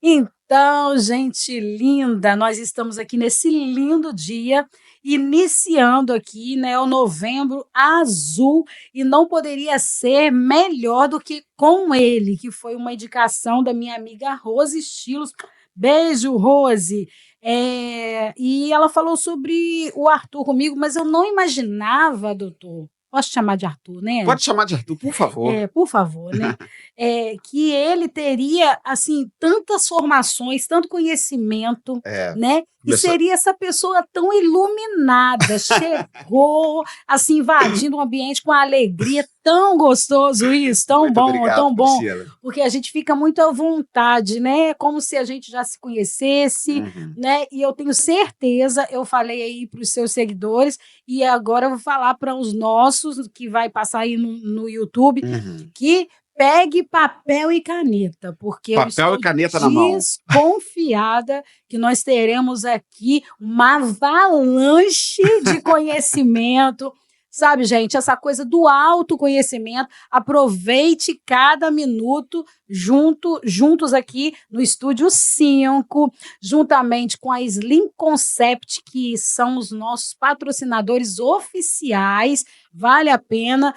Então, gente linda, nós estamos aqui nesse lindo dia, iniciando aqui, né, o Novembro Azul, e não poderia ser melhor do que com ele, que foi uma indicação da minha amiga Rose Estilos. Beijo, Rose. E ela falou sobre o Arthur comigo, mas eu não imaginava, doutor. Posso chamar de Arthur, né? Pode chamar de Arthur, por favor. Por favor, né? Que ele teria, assim, tantas formações, tanto conhecimento, né? E seria essa pessoa tão iluminada, chegou, assim, invadindo o ambiente com alegria, tão gostoso isso, tão Muito bom, obrigado, tão bom, Priscila. porque a gente fica muito à vontade, né? Como se a gente já se conhecesse, né? E eu tenho certeza, eu falei aí para os seus seguidores, e agora eu vou falar para os nossos, que vai passar aí no YouTube, que pegue papel e caneta, porque eu estou desconfiada que nós teremos aqui uma avalanche de conhecimento. Sabe, gente, essa coisa do autoconhecimento, aproveite cada minuto juntos aqui no Estúdio 5, juntamente com a Slim Concept, que são os nossos patrocinadores oficiais, vale a pena.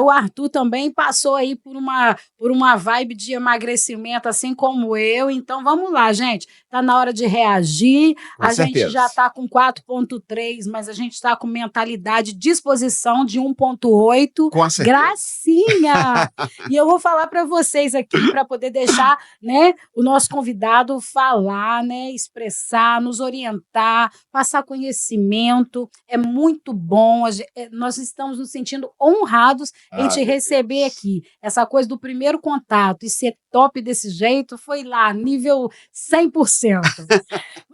O Arthur também passou aí por uma vibe de emagrecimento, assim como eu, então vamos lá, gente, tá na hora de reagir, gente já tá com 4.3, mas a gente tá com mentalidade, disposição de 1.8, com certeza. Gracinha! E eu vou falar para vocês aqui, para poder deixar, né, o nosso convidado falar, né, expressar, nos orientar, passar conhecimento, é muito bom, nós estamos nos sentindo honrados em te receber aqui. Essa coisa do primeiro contato e ser top desse jeito foi lá, nível 100%.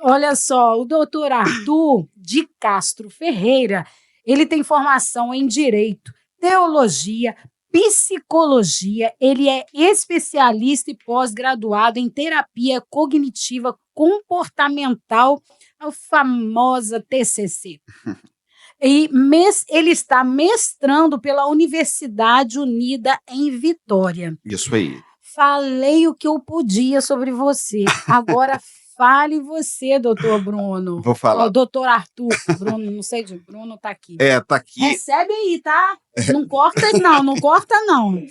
Olha só, o doutor Arthur de Castro Ferreira, ele tem formação em Direito, Teologia, Psicologia, ele é especialista e pós-graduado em Terapia Cognitiva Comportamental, a famosa TCC. E ele está mestrando pela Universidade Unida em Vitória. Isso aí. Falei o que eu podia sobre você. Agora fale você, doutor Bruno. Vou falar. Doutor Arthur. Bruno, não sei de Bruno, tá aqui. Tá aqui. Recebe aí, tá? Não corta não.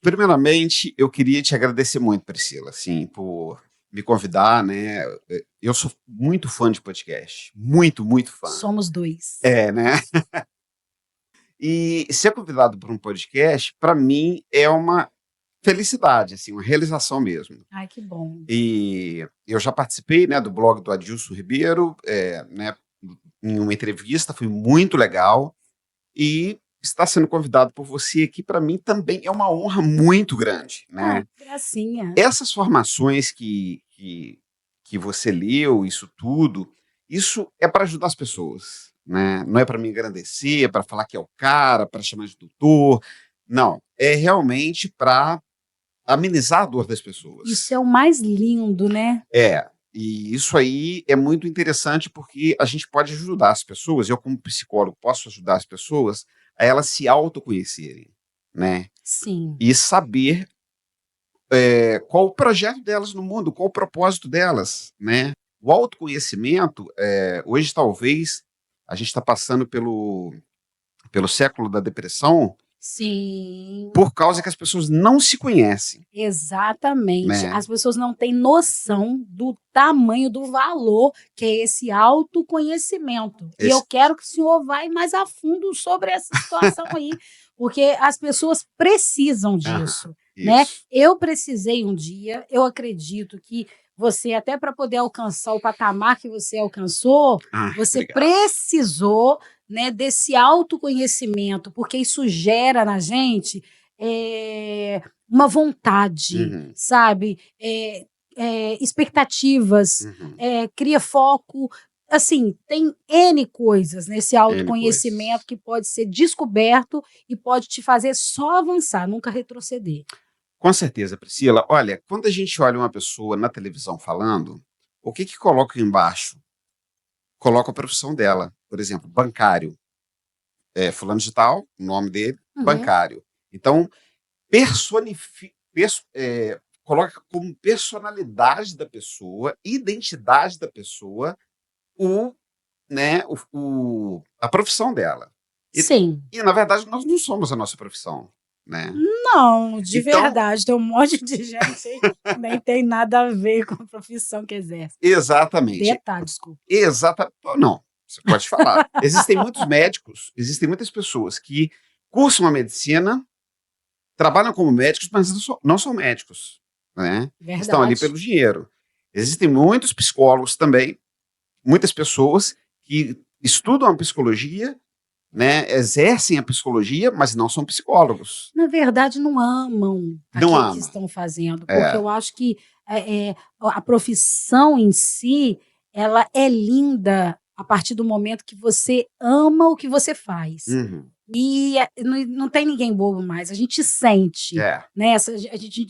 Primeiramente, eu queria te agradecer muito, Priscila, assim, por me convidar, né? Eu sou muito fã de podcast. Muito, muito fã. Somos dois. Né? E ser convidado para um podcast, para mim, é uma felicidade, assim, uma realização mesmo. Ai, que bom. E eu já participei, né, do blog do Adilson Ribeiro, né, em uma entrevista, foi muito legal. E estar sendo convidado por você aqui, para mim, também é uma honra muito grande, né? Gracinha. Essas formações que você leu, isso tudo, isso é para ajudar as pessoas, né? Não é para me engrandecer, é para falar que é o cara, para chamar de doutor. Não, é realmente para amenizar a dor das pessoas. Isso é o mais lindo, né? E isso aí é muito interessante porque a gente pode ajudar as pessoas, eu como psicólogo posso ajudar as pessoas a elas se autoconhecerem, né? Sim. E saber qual o projeto delas no mundo, qual o propósito delas, né? O autoconhecimento, hoje talvez a gente está passando pelo século da depressão. Sim. Por causa que as pessoas não se conhecem. Exatamente. Né? As pessoas não têm noção do tamanho, do valor que é esse autoconhecimento. E eu quero que o senhor vá mais a fundo sobre essa situação aí, porque as pessoas precisam disso. Né? Eu precisei um dia, eu acredito que você, até para poder alcançar o patamar que você alcançou, você precisou, né, desse autoconhecimento, porque isso gera na gente uma vontade, sabe? Expectativas, cria foco. Assim, tem N coisas nesse autoconhecimento que pode ser descoberto e pode te fazer só avançar, nunca retroceder. Com certeza, Priscila. Olha, quando a gente olha uma pessoa na televisão falando, o que coloca embaixo? Coloca a profissão dela. Por exemplo, bancário. Fulano de tal, o nome dele, bancário. Então, coloca como personalidade da pessoa, identidade da pessoa, né, a profissão dela. Sim. E, na verdade, nós não somos a nossa profissão, né? Não, de Então, verdade, tem um monte de gente aí que nem tem nada a ver com a profissão que exerce. exatamente. Detalhe, desculpa. Não, você pode falar. Existem muitos médicos, existem muitas pessoas que cursam a medicina, trabalham como médicos, mas não são médicos, né? Estão ali Verdade. pelo dinheiro. Existem muitos psicólogos também, muitas pessoas que estudam a psicologia, né, exercem a psicologia, mas não são psicólogos. Na verdade, não amam Não aquilo que ama. estão fazendo, porque É. eu acho que a profissão em si, ela é linda a partir do momento que você ama o que você faz. Uhum. E não tem ninguém bobo mais, a gente sente, É. né?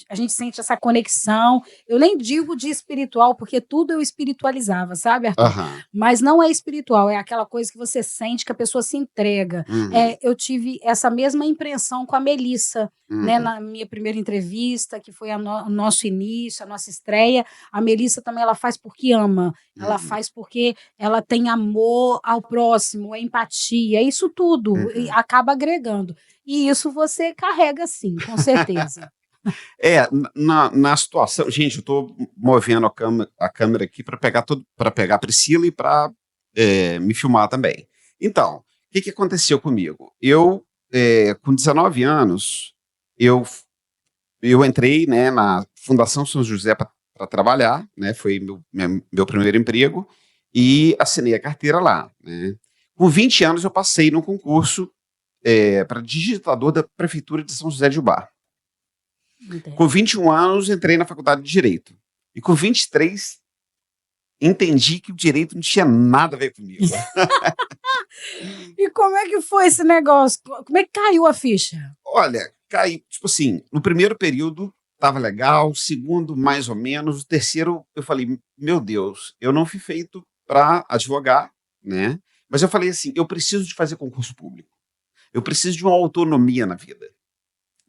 A gente sente essa conexão. Eu nem digo de espiritual, porque tudo eu espiritualizava, sabe, Arthur? Aham. Mas não é espiritual, é aquela coisa que você sente que a pessoa se entrega. Uhum. Eu tive essa mesma impressão com a Melissa, né? Uhum. Na minha primeira entrevista, que foi o nosso início, a nossa estreia. A Melissa também, ela faz porque ama, ela Uhum. faz porque ela tem amor ao próximo, empatia, isso tudo. Uhum. E acaba agregando. E isso você carrega sim, com certeza. Na situação. Gente, eu estou movendo a câmera aqui para pegar a Priscila e para me filmar também. Então, o que aconteceu comigo? Eu, com 19 anos, eu entrei, né, na Fundação São José para trabalhar, né, foi meu primeiro emprego, e assinei a carteira lá. Né. Com 20 anos, eu passei num concurso para digitador da Prefeitura de São José de Ubá. Entendo. Com 21 anos, entrei na faculdade de Direito. E com 23, entendi que o direito não tinha nada a ver comigo. E como é que foi esse negócio? Como é que caiu a ficha? Olha, caí, tipo assim, no primeiro período estava legal, segundo mais ou menos, o terceiro eu falei, meu Deus, eu não fui feito para advogar, né? Mas eu falei assim, eu preciso de fazer concurso público. Eu preciso de uma autonomia na vida,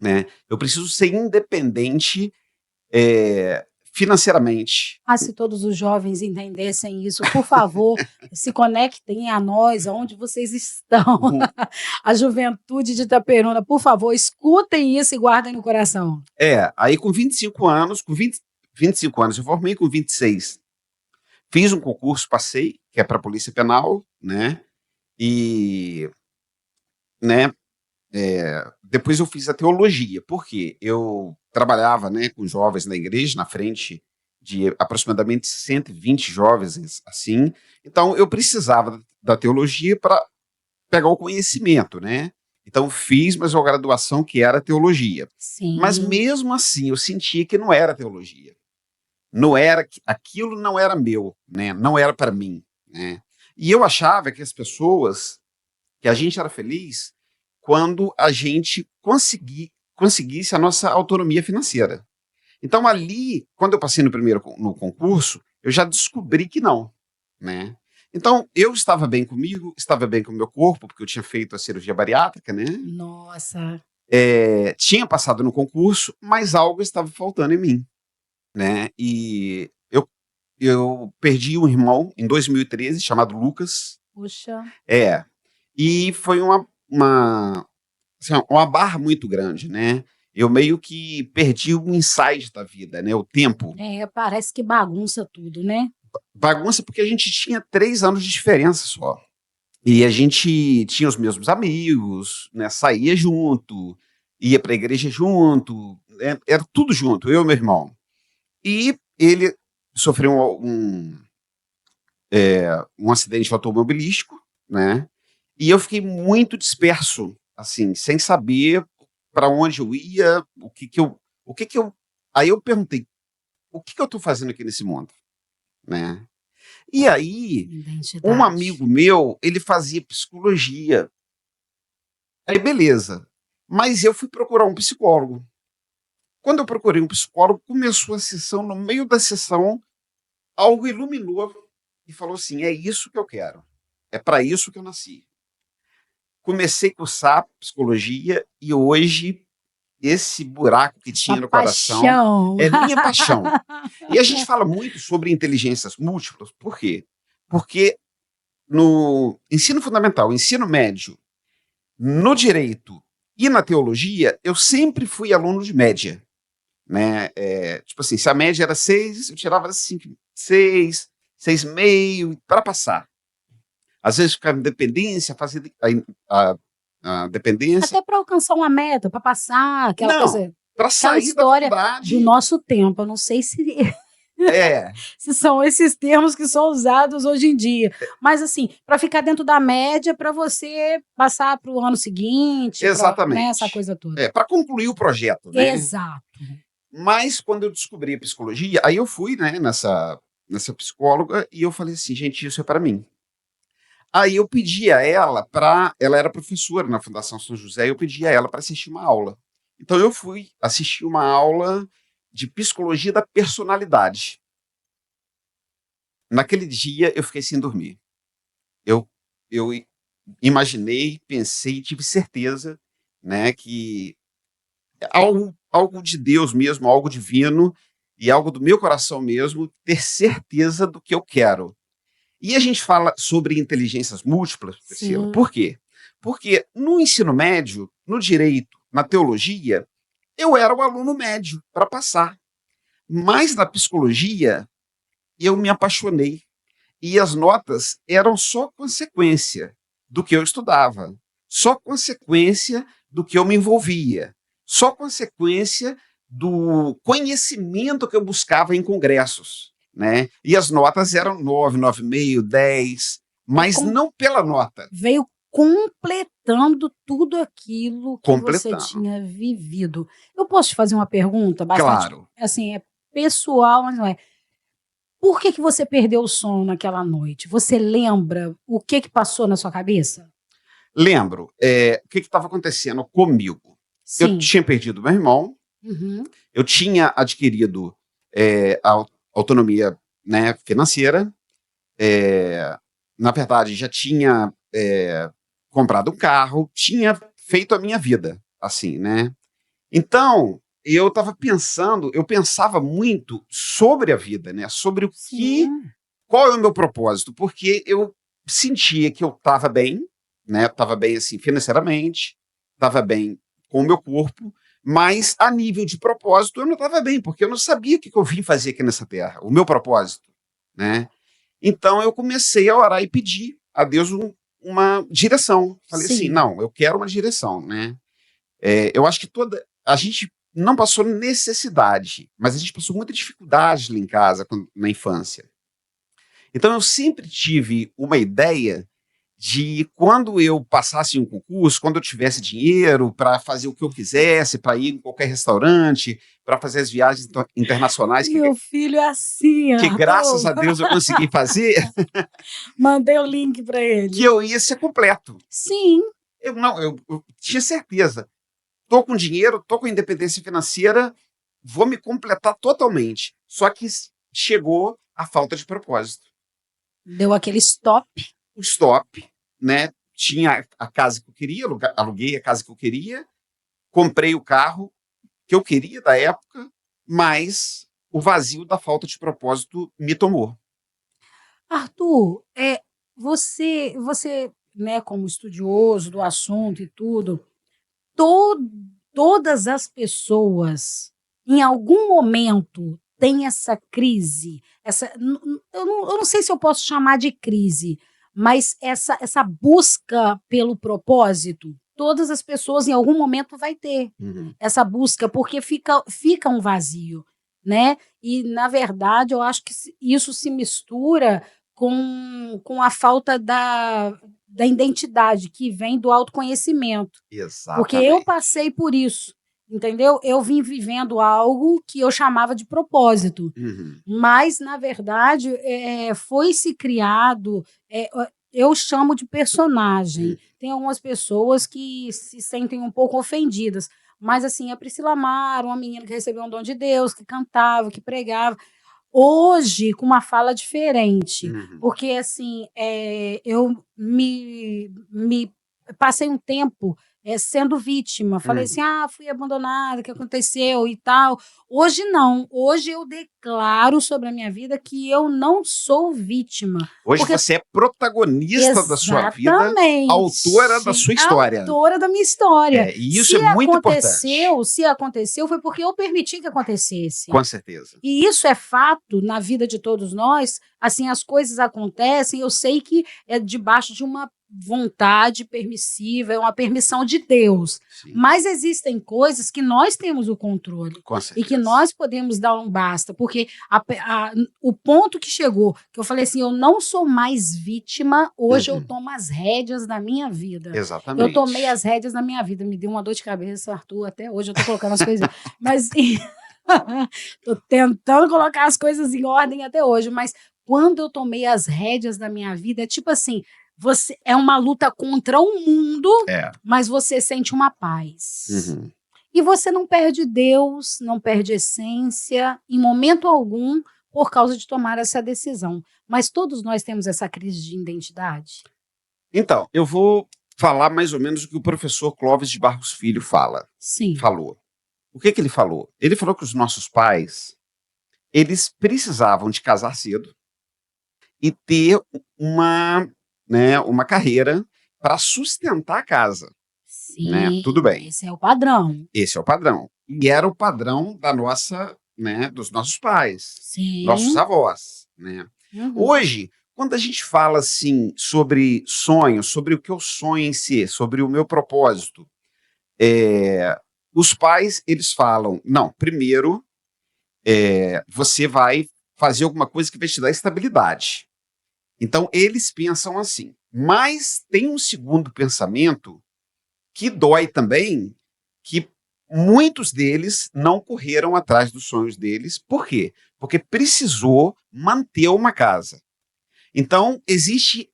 né? Eu preciso ser independente financeiramente. Se todos os jovens entendessem isso, por favor, se conectem a nós, aonde vocês estão. Uhum. A juventude de Itaperuna, por favor, escutem isso e guardem no coração. Aí com 25 anos, 25 anos, eu formei com 26. Fiz um concurso, passei, que é para a Polícia Penal, né? E, né, depois eu fiz a teologia, porque eu trabalhava, né, com jovens na igreja, na frente de aproximadamente 120 jovens, assim. Então, eu precisava da teologia para pegar o conhecimento, né? Então, fiz mais uma graduação que era teologia. Sim. Mas, mesmo assim, eu sentia que não era teologia. Não era, aquilo não era meu, né? Não era para mim, né? E eu achava que as pessoas, que a gente era feliz quando a gente conseguisse a nossa autonomia financeira. Então, ali, quando eu passei no concurso, eu já descobri que não, né? Então, eu estava bem comigo, estava bem com o meu corpo, porque eu tinha feito a cirurgia bariátrica, né? Nossa. Tinha passado no concurso, mas algo estava faltando em mim, né? E eu perdi um irmão em 2013, chamado Lucas. Puxa. E foi assim, uma barra muito grande, né? Eu meio que perdi o insight da vida, né? O tempo. Parece que bagunça tudo, né? Bagunça porque a gente tinha 3 anos de diferença só. E a gente tinha os mesmos amigos, né? Saía junto, ia para a igreja junto, né? Era tudo junto, eu e meu irmão. E ele sofreu um acidente automobilístico, né? E eu fiquei muito disperso, assim, sem saber para onde eu ia, o que que eu. Aí eu perguntei, o que eu estou fazendo aqui nesse mundo, né? E aí, um amigo meu, ele fazia psicologia. Aí, beleza. Mas eu fui procurar um psicólogo. Quando eu procurei um psicólogo, começou a sessão, no meio da sessão, algo iluminou e falou assim, é isso que eu quero. É para isso que eu nasci. Comecei a cursar psicologia e hoje esse buraco que tinha A no coração paixão. é minha paixão. E a gente fala muito sobre inteligências múltiplas, por quê? Porque no ensino fundamental, ensino médio, no direito e na teologia, eu sempre fui aluno de média, né? Tipo assim, se a média era 6, eu tirava 5, 6, 6,5 para passar. Às vezes ficava em dependência, fazia a dependência. Até para alcançar uma meta, para passar, aquela Não, coisa, para aquela sair da história do faculdade. nosso tempo. Eu não sei se, É, se são esses termos que são usados hoje em dia. Mas, assim, para ficar dentro da média, para você passar para o ano seguinte, né, essa exatamente. coisa toda. Para concluir o projeto, né? Exato. Mas quando eu descobri a psicologia, aí eu fui, né, nessa psicóloga e eu falei assim, gente, isso é para mim. Aí eu pedi a ela ela era professora na Fundação São José, eu pedi a ela para assistir uma aula. Então eu fui assistir uma aula de psicologia da personalidade. Naquele dia eu fiquei sem dormir. Eu, eu imaginei, pensei, tive certeza, né, que algo de Deus mesmo, algo divino e algo do meu coração mesmo, ter certeza do que eu quero. E a gente fala sobre inteligências múltiplas, Priscila, Sim. por quê? Porque no ensino médio, no direito, na teologia, eu era o aluno médio para passar. Mas na psicologia, eu me apaixonei. E as notas eram só consequência do que eu estudava, só consequência do que eu me envolvia, só consequência do conhecimento que eu buscava em congressos, né? E as notas eram 9, 9,5, 10, mas não pela nota. Veio completando tudo aquilo que você Completando. tinha vivido. Eu posso te fazer uma pergunta bastante, Claro. assim, é pessoal, mas não é. Por que você perdeu o sono naquela noite? Você lembra o que passou na sua cabeça? Lembro. O que estava acontecendo comigo? Eu Sim. tinha perdido meu irmão, Uhum. eu tinha adquirido a autonomia, né, financeira, na verdade já tinha comprado um carro, tinha feito a minha vida, assim, né? Então, eu estava pensando, eu pensava muito sobre a vida, né? Sobre Sim. qual é o meu propósito, porque eu sentia que eu estava bem, né? Estava bem assim financeiramente, estava bem com o meu corpo, mas a nível de propósito eu não estava bem, porque eu não sabia o que eu vim fazer aqui nessa terra, o meu propósito, né? Então eu comecei a orar e pedir a Deus uma direção. Falei assim, Sim. não, eu quero uma direção, né? Eu acho que a gente não passou necessidade, mas a gente passou muita dificuldade lá em casa, na infância. Então eu sempre tive uma ideia de quando eu passasse em um concurso, quando eu tivesse dinheiro para fazer o que eu quisesse, para ir em qualquer restaurante, para fazer as viagens internacionais Meu filho é assim, que graças Arthur. a Deus eu consegui fazer, Mandei o link para ele. que eu ia ser completo. Sim. Eu tinha certeza. Tô com dinheiro, tô com independência financeira, vou me completar totalmente. Só que chegou a falta de propósito. Deu aquele stop. O stop, né? Tinha a casa que eu queria, aluguei a casa que eu queria, comprei o carro que eu queria da época, mas o vazio da falta de propósito me tomou. Arthur, você, né, como estudioso do assunto e tudo, to todas as pessoas, em algum momento, têm essa crise, eu não sei se eu posso chamar de crise, mas essa busca pelo propósito, todas as pessoas em algum momento vai ter essa busca, porque fica um vazio, né? E, na verdade, eu acho que isso se mistura com a falta da identidade que vem do autoconhecimento. Porque eu Exatamente. passei por isso, entendeu? Eu vim vivendo algo que eu chamava de propósito, mas, na verdade, foi-se criado, eu chamo de personagem. Tem algumas pessoas que se sentem um pouco ofendidas, mas, assim, a Priscila Amaro, uma menina que recebeu um dom de Deus, que cantava, que pregava, hoje com uma fala diferente, porque assim, eu me passei um tempo sendo vítima. Falei assim, fui abandonada, o que aconteceu e tal. Hoje não. Hoje eu declaro sobre a minha vida que eu não sou vítima. Hoje você é protagonista da sua vida, autora da sua história. Autora da minha história. E isso é muito importante. Se aconteceu, foi porque eu permiti que acontecesse. Com certeza. E isso é fato na vida de todos nós. Assim, as coisas acontecem, eu sei que é debaixo de uma vontade permissiva, é uma permissão de Deus. Sim. Mas existem coisas que nós temos o controle. Com certeza. E que nós podemos dar um basta. Porque o ponto que chegou, que eu falei assim, eu não sou mais vítima, hoje eu tomo as rédeas da minha vida. Exatamente. Eu tomei as rédeas da minha vida. Me deu uma dor de cabeça, Arthur, até hoje eu tô colocando as coisas. Mas tô tentando colocar as coisas em ordem até hoje, mas quando eu tomei as rédeas da minha vida, é tipo assim, você é uma luta contra o mundo, mas você sente uma paz. E você não perde Deus, não perde essência, em momento algum, por causa de tomar essa decisão. Mas todos nós temos essa crise de identidade. Então, eu vou falar mais ou menos o que o professor Clóvis de Barros Filho falou. O que ele falou? Ele falou que os nossos pais, eles precisavam de casar cedo e ter uma carreira para sustentar a casa. Sim, né? Tudo bem. Esse é o padrão. Esse é o padrão. E era o padrão da nossa, dos nossos pais, Sim. nossos avós. Né? Hoje, quando a gente fala assim sobre sonhos, sobre o que eu sonho em si, sobre o meu propósito, os pais, eles falam, não, primeiro você vai fazer alguma coisa que vai te dar estabilidade. Então, eles pensam assim. Mas tem um segundo pensamento que dói também, que muitos deles não correram atrás dos sonhos deles. Por quê? Porque precisou manter uma casa. Então, existe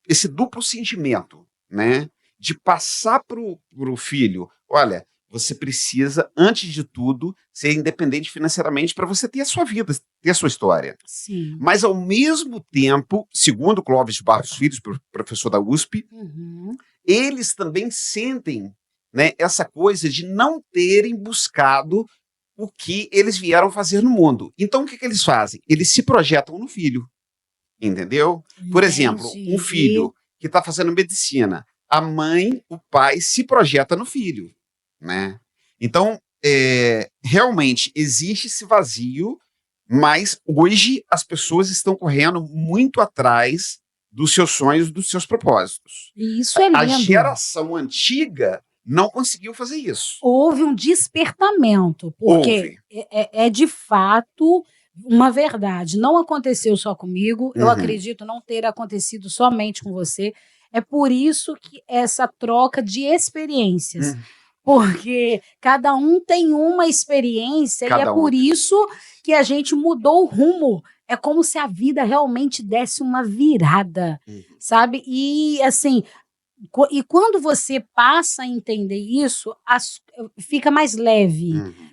esse duplo sentimento, né? De passar para o filho, olha, você precisa, antes de tudo, ser independente financeiramente para você ter a sua vida, ter a sua história. Sim. Mas, ao mesmo tempo, segundo Clóvis de Barros Filho, professor da USP, eles também sentem, né, essa coisa de não terem buscado o que eles vieram fazer no mundo. Então, o que eles fazem? Eles se projetam no filho, entendeu? Por exemplo, um filho que está fazendo medicina, a mãe, o pai se projeta no filho, né? Então, realmente existe esse vazio, mas hoje as pessoas estão correndo muito atrás dos seus sonhos, dos seus propósitos. Isso é lindo. A geração antiga não conseguiu fazer isso. Houve um despertamento, porque é de fato uma verdade. Não aconteceu só comigo, eu acredito não ter acontecido somente com você. É por isso que essa troca de experiências. Porque cada um tem uma experiência e é por isso que a gente mudou o rumo. É como se a vida realmente desse uma virada, sabe? E assim, e quando você passa a entender isso, fica mais leve.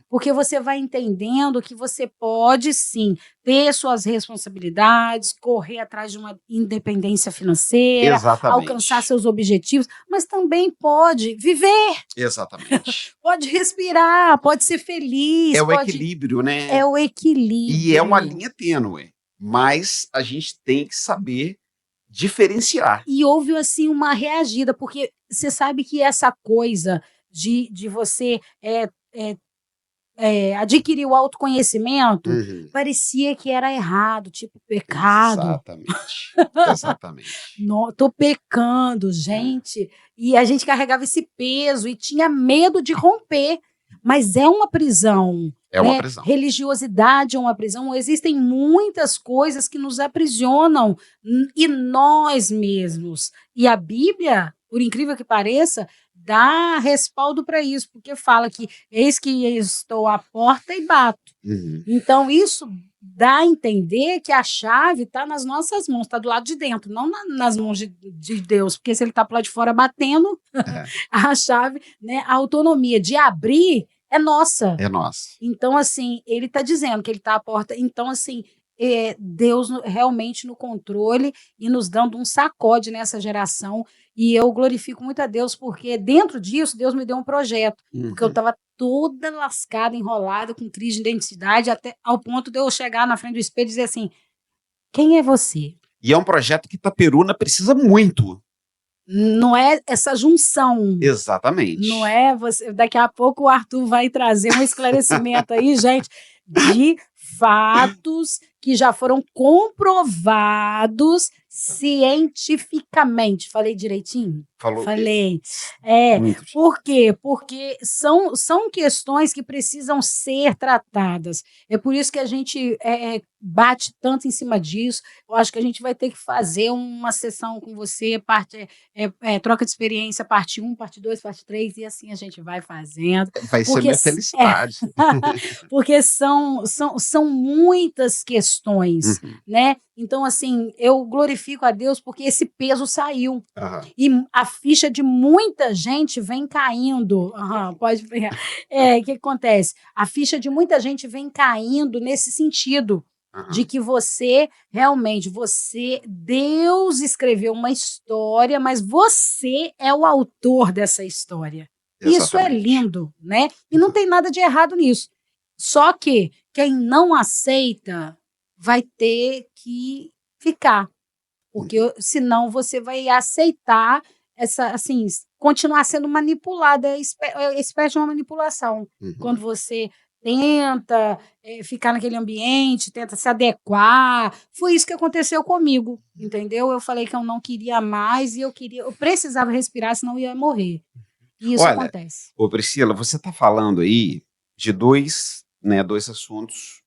Porque você vai entendendo que você pode, sim, ter suas responsabilidades, correr atrás de uma independência financeira, alcançar seus objetivos, mas também pode viver. Exatamente. Pode respirar, pode ser feliz. É o equilíbrio, né? É o equilíbrio. E é uma linha tênue, mas a gente tem que saber diferenciar. E houve, assim, uma reagida, porque você sabe que essa coisa de você adquirir o autoconhecimento, parecia que era errado, tipo pecado. Exatamente. Tô pecando, gente. E a gente carregava esse peso e tinha medo de romper. Mas é uma prisão. É uma prisão. Religiosidade é uma prisão. Existem muitas coisas que nos aprisionam e nós mesmos. E a Bíblia, por incrível que pareça, dá respaldo para isso, porque fala que eis que estou à porta e bato. Então, isso dá a entender que a chave está nas nossas mãos, está do lado de dentro, não nas mãos de Deus, porque se ele está para lá de fora batendo, a chave, né, a autonomia de abrir é nossa. É nossa. Então, assim, ele está dizendo que ele está à porta. Então, assim, Deus realmente no controle e nos dando um sacode nessa geração E eu glorifico muito a Deus, porque dentro disso, Deus me deu um projeto. Porque eu estava toda lascada, enrolada, com crise de identidade, até ao ponto de eu chegar na frente do espelho e dizer assim: quem é você? E é um projeto que Itaperuna precisa muito. Não é essa junção. Exatamente. Não é você. Daqui a pouco o Arthur vai trazer um esclarecimento aí, gente, de fatos que já foram comprovados cientificamente. Falei direitinho? Falou. Falei. Muito. Por quê? Porque são questões que precisam ser tratadas. É por isso que a gente bate tanto em cima disso. Eu acho que a gente vai ter que fazer uma sessão com você, troca de experiência, parte 1, parte 2, parte 3, e assim a gente vai fazendo. Vai ser minha felicidade. Porque são muitas questões, né? Então, assim, eu glorifico a Deus porque esse peso saiu. E a ficha de muita gente vem caindo. Pode ver. O que acontece? A ficha de muita gente vem caindo nesse sentido. De que você, realmente, Deus escreveu uma história, mas você é o autor dessa história. Exatamente. Isso é lindo, né? E não tem nada de errado nisso. Só que quem não aceita vai ter que ficar. Porque senão você vai aceitar continuar sendo manipulada, é espécie de uma manipulação. Quando você tenta ficar naquele ambiente, tenta se adequar. Foi isso que aconteceu comigo, entendeu? Eu falei que eu não queria mais e eu precisava respirar, senão eu ia morrer. E isso acontece. Ô Priscila, você está falando aí de dois assuntos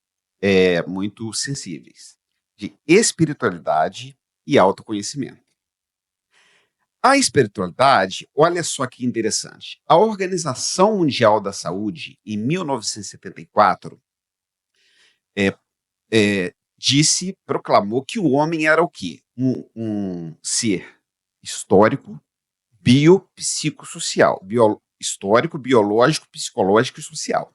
muito sensíveis, de espiritualidade e autoconhecimento. A espiritualidade, olha só que interessante. A Organização Mundial da Saúde, em 1974, proclamou que o homem era o quê? Um ser histórico, biopsicossocial. Histórico, biológico, psicológico e social.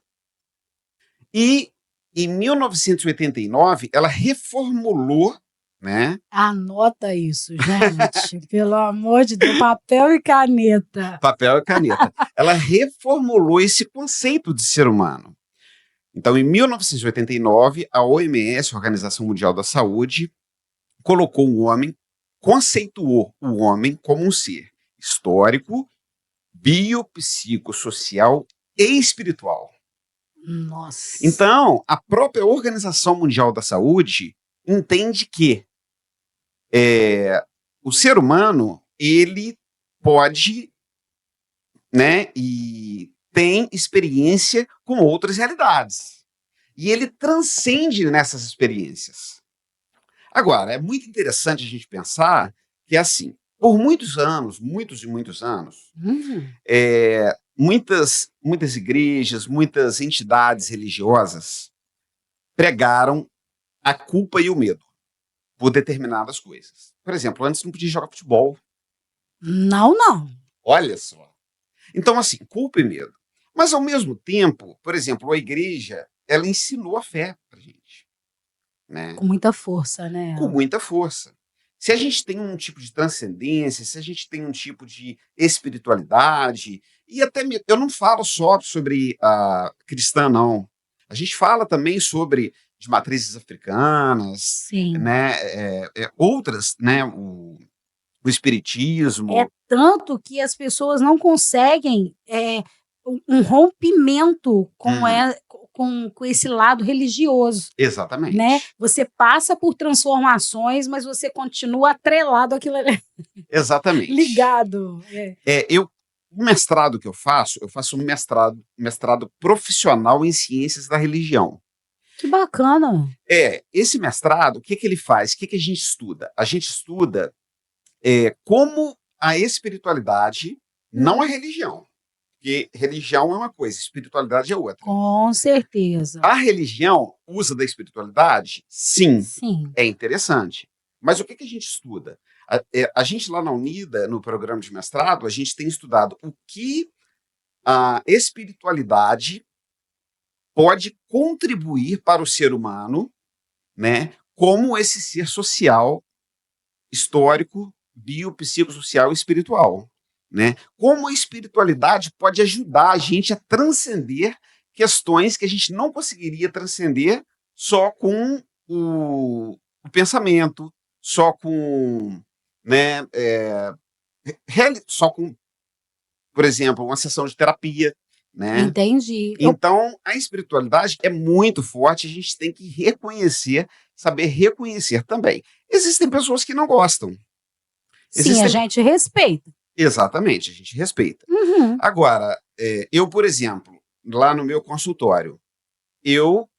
E, em 1989, ela reformulou, né? Anota isso, gente. Pelo amor de Deus, papel e caneta. Papel e caneta. Ela reformulou esse conceito de ser humano. Então, em 1989, a OMS, a Organização Mundial da Saúde, conceituou o homem como um ser histórico, biopsicossocial e espiritual. Nossa. Então, a própria Organização Mundial da Saúde entende que o ser humano, ele pode, né, e tem experiência com outras realidades. E ele transcende nessas experiências. Agora, é muito interessante a gente pensar que, assim, por muitos e muitos anos, muitas igrejas, muitas entidades religiosas pregaram a culpa e o medo por determinadas coisas. Por exemplo, antes não podia jogar futebol. Não. Olha só. Então, assim, culpa e medo. Mas, ao mesmo tempo, por exemplo, a igreja, ela ensinou a fé pra gente. Né? Com muita força, né? Com muita força. Se a gente tem um tipo de transcendência, se a gente tem um tipo de espiritualidade, e até eu não falo só sobre a cristã, não. A gente fala também sobre de matrizes africanas, Sim. Né, outras, né, o espiritismo. É tanto que as pessoas não conseguem um rompimento com esse lado religioso. Exatamente. Né? Você passa por transformações, mas você continua atrelado àquilo ali. Exatamente. Ligado. O mestrado que eu faço um mestrado profissional em ciências da religião. Que bacana. Esse mestrado, o que ele faz? O que a gente estuda? A gente estuda como a espiritualidade, não a religião. Porque religião é uma coisa, espiritualidade é outra. Com certeza. A religião usa da espiritualidade? Sim. Sim. É interessante. Mas o que a gente estuda? A gente lá na Unida, no programa de mestrado, a gente tem estudado o que a espiritualidade pode contribuir para o ser humano, né, como esse ser social, histórico, biopsicossocial e espiritual, né? Como a espiritualidade pode ajudar a gente a transcender questões que a gente não conseguiria transcender só com o pensamento, só com, né, só com, por exemplo, uma sessão de terapia, né? Entendi. Então, a espiritualidade é muito forte, a gente tem que reconhecer, saber reconhecer também. Existem pessoas que não gostam. Sim, a gente respeita. Exatamente, a gente respeita. Uhum. Agora, eu, por exemplo, lá no meu consultório, eu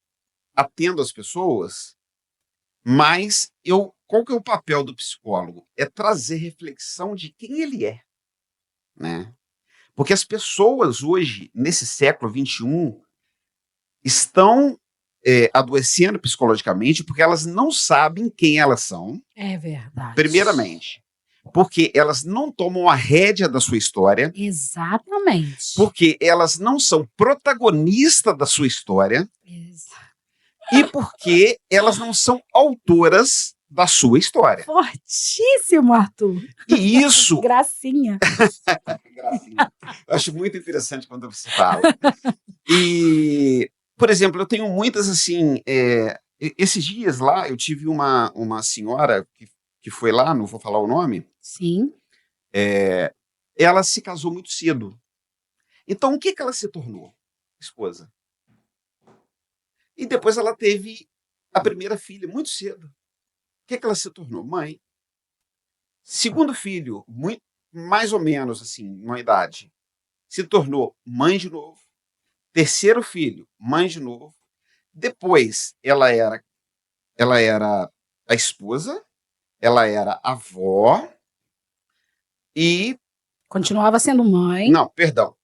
atendo as pessoas, mas qual que é o papel do psicólogo? É trazer reflexão de quem ele é, né? Porque as pessoas hoje, nesse século XXI, estão adoecendo psicologicamente porque elas não sabem quem elas são. É verdade. Primeiramente, porque elas não tomam a rédea da sua história. Exatamente. Porque elas não são protagonistas da sua história. Exato. E porque elas não são autoras da sua história. Fortíssimo, Arthur. E isso... Gracinha. Gracinha. Eu acho muito interessante quando você fala. E, por exemplo, eu tenho muitas, assim... esses dias lá, eu tive uma senhora que foi lá, não vou falar o nome. Sim. Ela se casou muito cedo. Então, o que ela se tornou? Esposa. E depois ela teve a primeira filha muito cedo. O que ela se tornou? Mãe. Segundo filho, mais ou menos assim, uma idade, se tornou mãe de novo. Terceiro filho, mãe de novo. Depois, ela era a esposa, ela era avó e... Continuava sendo mãe. Não, perdão.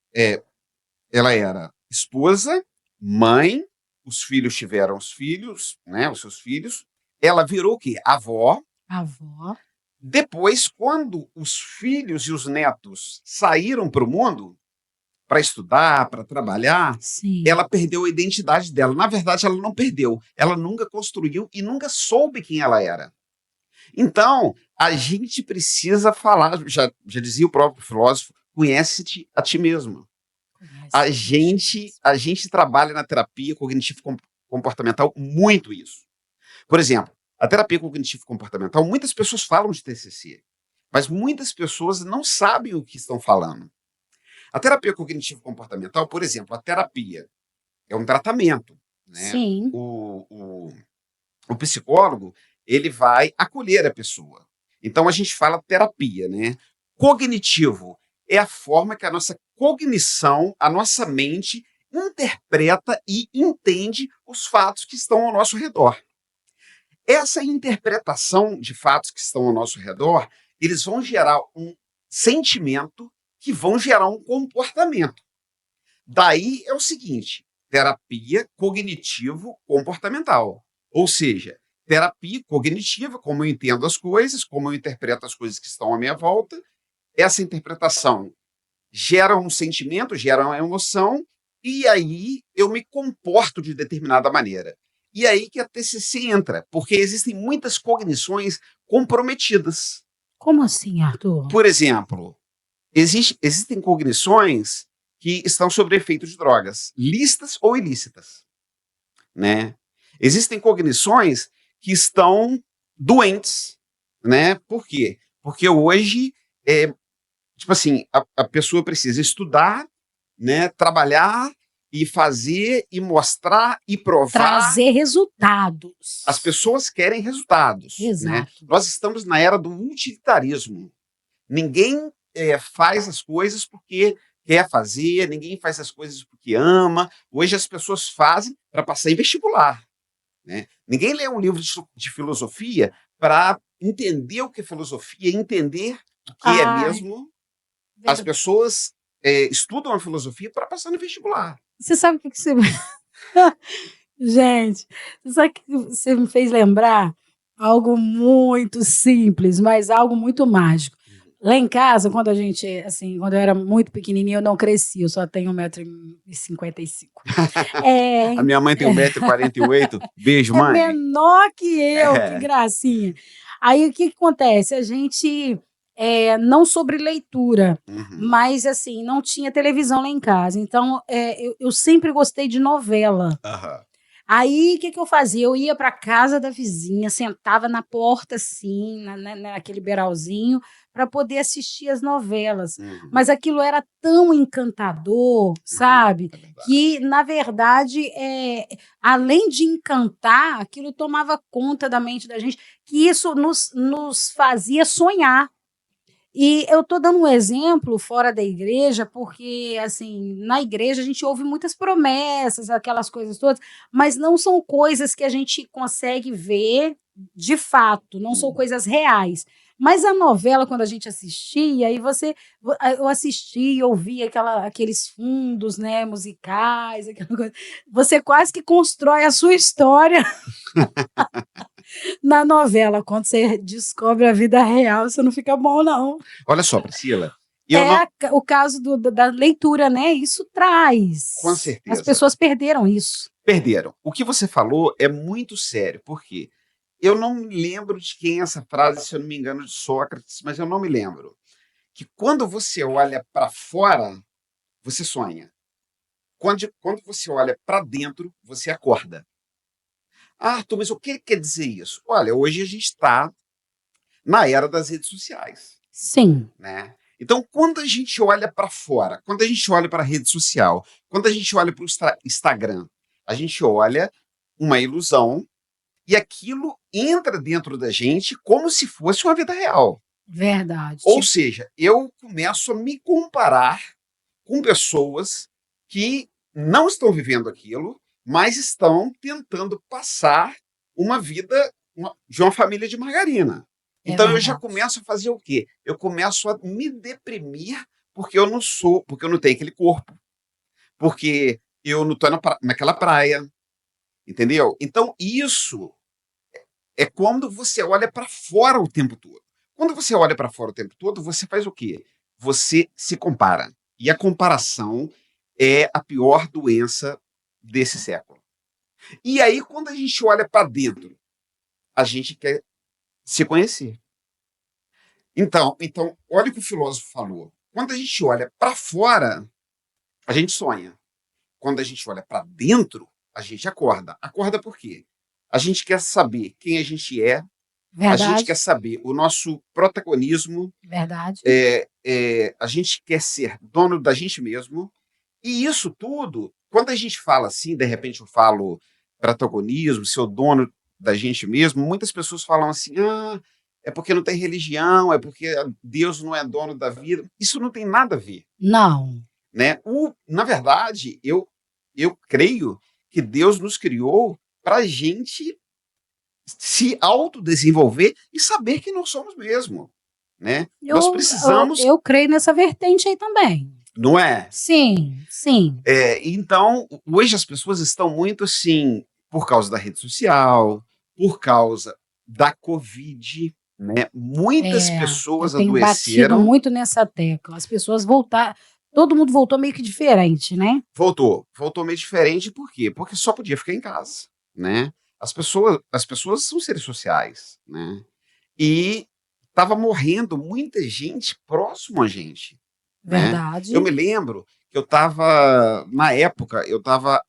Ela era esposa, mãe, os filhos tiveram os filhos, né, os seus filhos. Ela virou o quê? Avó. Avó. Depois, quando os filhos e os netos saíram para o mundo, para estudar, para trabalhar, sim, ela perdeu a identidade dela. Na verdade, ela não perdeu. Ela nunca construiu e nunca soube quem ela era. Então, a gente precisa falar, já dizia o próprio filósofo, conhece-te a ti mesmo. A gente trabalha na terapia cognitivo-comportamental muito isso. Por exemplo, a terapia cognitivo-comportamental, muitas pessoas falam de TCC, mas muitas pessoas não sabem o que estão falando. A terapia cognitivo-comportamental, por exemplo, a terapia é um tratamento, né? Sim. O psicólogo, ele vai acolher a pessoa. Então, a gente fala terapia, né? Cognitivo é a forma que a nossa cognição, a nossa mente, interpreta e entende os fatos que estão ao nosso redor. Essa interpretação de fatos que estão ao nosso redor, eles vão gerar um sentimento que vão gerar um comportamento. Daí é o seguinte, terapia cognitivo-comportamental. Ou seja, terapia cognitiva, como eu entendo as coisas, como eu interpreto as coisas que estão à minha volta. Essa interpretação gera um sentimento, gera uma emoção, e aí eu me comporto de determinada maneira. E aí que a TCC entra, porque existem muitas cognições comprometidas. Como assim, Arthur? Por exemplo, existem cognições que estão sob efeito de drogas, lícitas ou ilícitas, né? Existem cognições que estão doentes, né? Por quê? Porque hoje, tipo assim, a pessoa precisa estudar, né? Trabalhar e fazer e mostrar e provar. Trazer resultados. As pessoas querem resultados. Exato. Né? Nós estamos na era do utilitarismo. Ninguém faz as coisas porque quer fazer, ninguém faz as coisas porque ama. Hoje as pessoas fazem para passar em vestibular. Né? Ninguém lê um livro de filosofia para entender o que é filosofia, entender o que é mesmo. As pessoas estudam a filosofia para passar no vestibular. Você sabe o que você... Gente, você sabe o que você me fez lembrar? Algo muito simples, mas algo muito mágico. Lá em casa, quando quando eu era muito pequenininha, eu não cresci, eu só tenho 1,55 m. A minha mãe tem 1,48 m. Beijo, mãe. É menor que eu, que gracinha. Aí o que acontece? A gente não sobre leitura, Uhum. mas assim, não tinha televisão lá em casa. Então, eu sempre gostei de novela. Aham. Aí, o que que eu fazia? Eu ia para casa da vizinha, sentava na porta, assim, naquele beiralzinho, para poder assistir as novelas. Uhum. Mas aquilo era tão encantador, sabe? É verdade. Que, na verdade, além de encantar, aquilo tomava conta da mente da gente, que isso nos fazia sonhar. E eu estou dando um exemplo fora da igreja, porque, assim, na igreja a gente ouve muitas promessas, aquelas coisas todas, mas não são coisas que a gente consegue ver de fato, não são Uhum. coisas reais. Mas a novela, quando a gente assistia, aí eu assistia, ouvia aqueles fundos, né, musicais, aquela coisa. Você quase que constrói a sua história na novela. Quando você descobre a vida real, você não fica bom, não. Olha só, Priscila, eu não. O caso da leitura, né? Isso traz. Com As certeza. pessoas perderam isso. Perderam. O que você falou é muito sério, porque eu não me lembro de quem é essa frase, se eu não me engano, de Sócrates, mas eu não me lembro. Que quando você olha para fora, você sonha. Quando você olha para dentro, você acorda. Ah, Arthur, mas o que quer dizer isso? Olha, hoje a gente está na era das redes sociais, Sim, né? Então, quando a gente olha para fora, quando a gente olha para a rede social, quando a gente olha para o Instagram, a gente olha uma ilusão e aquilo entra dentro da gente como se fosse uma vida real. verdade. Ou seja, eu começo a me comparar com pessoas que não estão vivendo aquilo, mas estão tentando passar uma vida de uma família de margarina. É Então eu já verdade. começo a fazer o quê? Eu começo a me deprimir porque eu não sou, porque eu não tenho aquele corpo, porque eu não estou naquela praia, entendeu? Então isso é quando você olha para fora o tempo todo. Quando você olha para fora o tempo todo, você faz o quê? Você se compara. E a comparação é a pior doença desse século. E aí, quando a gente olha para dentro, a gente quer se conhecer. Então, olha o que o filósofo falou. Quando a gente olha para fora, a gente sonha. Quando a gente olha para dentro, a gente acorda. Acorda por quê? A gente quer saber quem a gente é, a gente quer Verdade, saber o nosso protagonismo, verdade. a gente quer ser dono da gente mesmo. E isso tudo, quando a gente fala assim, de repente eu falo protagonismo, ser o dono da gente mesmo, muitas pessoas falam assim, é porque não tem religião, é porque Deus não é dono da vida. Isso não tem nada a ver, Não. né? Na verdade, eu creio que Deus nos criou para a gente se autodesenvolver e saber quem nós somos mesmo, né? Nós precisamos, Eu creio nessa vertente aí também. não é? Sim, sim. Então, hoje as pessoas estão muito assim, por causa da rede social, por causa da Covid, né? Muitas Eu pessoas tenho batido adoeceram. muito nessa tecla. As pessoas voltaram, todo mundo voltou meio que diferente, né? Voltou meio diferente, por quê? Porque só podia ficar em casa, né? As pessoas são seres sociais, né? E estava morrendo muita gente próximo a gente, né? Eu Verdade. me lembro que eu estava, na época, eu estava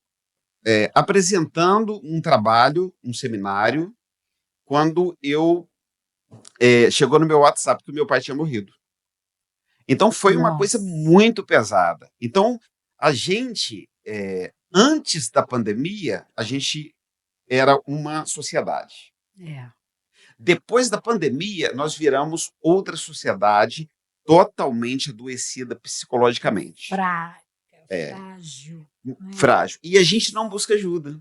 apresentando um trabalho, um seminário, quando chegou no meu WhatsApp que o meu pai tinha morrido. Então foi uma coisa Nossa. muito pesada. Então a gente, antes da pandemia, a gente era uma sociedade. É. Depois da pandemia, nós viramos outra sociedade totalmente adoecida psicologicamente. Fraca, É, frágil, né? frágil. E a gente não busca ajuda.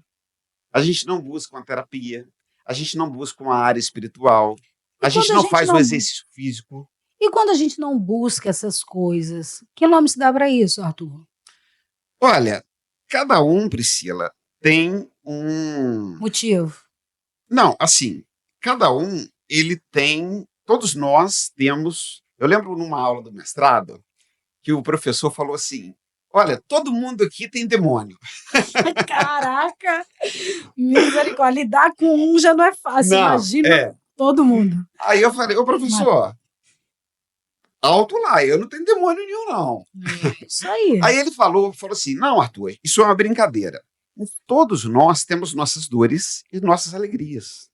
A gente não busca uma terapia. A gente não busca uma área espiritual. E A quando gente a não gente faz o não, exercício físico. e quando a gente não busca essas coisas, que nome se dá para isso, Arthur? Olha, cada um, Priscila, tem um. Motivo. Não, assim, cada um, ele tem. Todos nós temos. Eu lembro numa aula do mestrado que o professor falou assim: olha, todo mundo aqui tem demônio. Caraca, misericórdia. Lidar com um já não é fácil, Não, imagina todo mundo. Aí eu falei, ô professor, alto lá, eu não tenho demônio nenhum, não. Isso aí. Aí ele falou assim, não, Arthur, isso é uma brincadeira. Todos nós temos nossas dores e nossas alegrias.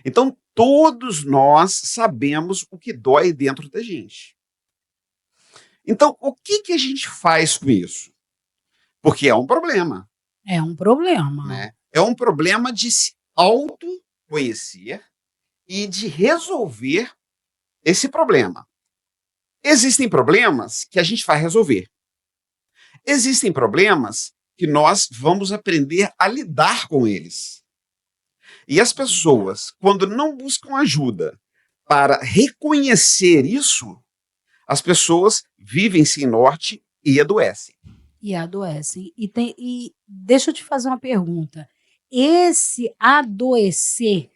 Então, todos nós sabemos o que dói dentro da gente. Então, o que a gente faz com isso? Porque é um problema. É um problema. Né? É um problema de se autoconhecer e de resolver esse problema. Existem problemas que a gente vai resolver. Existem problemas que nós vamos aprender a lidar com eles. E as pessoas, quando não buscam ajuda para reconhecer isso, as pessoas vivem sem norte e adoecem. E adoecem. E deixa eu te fazer uma pergunta. Esse adoecer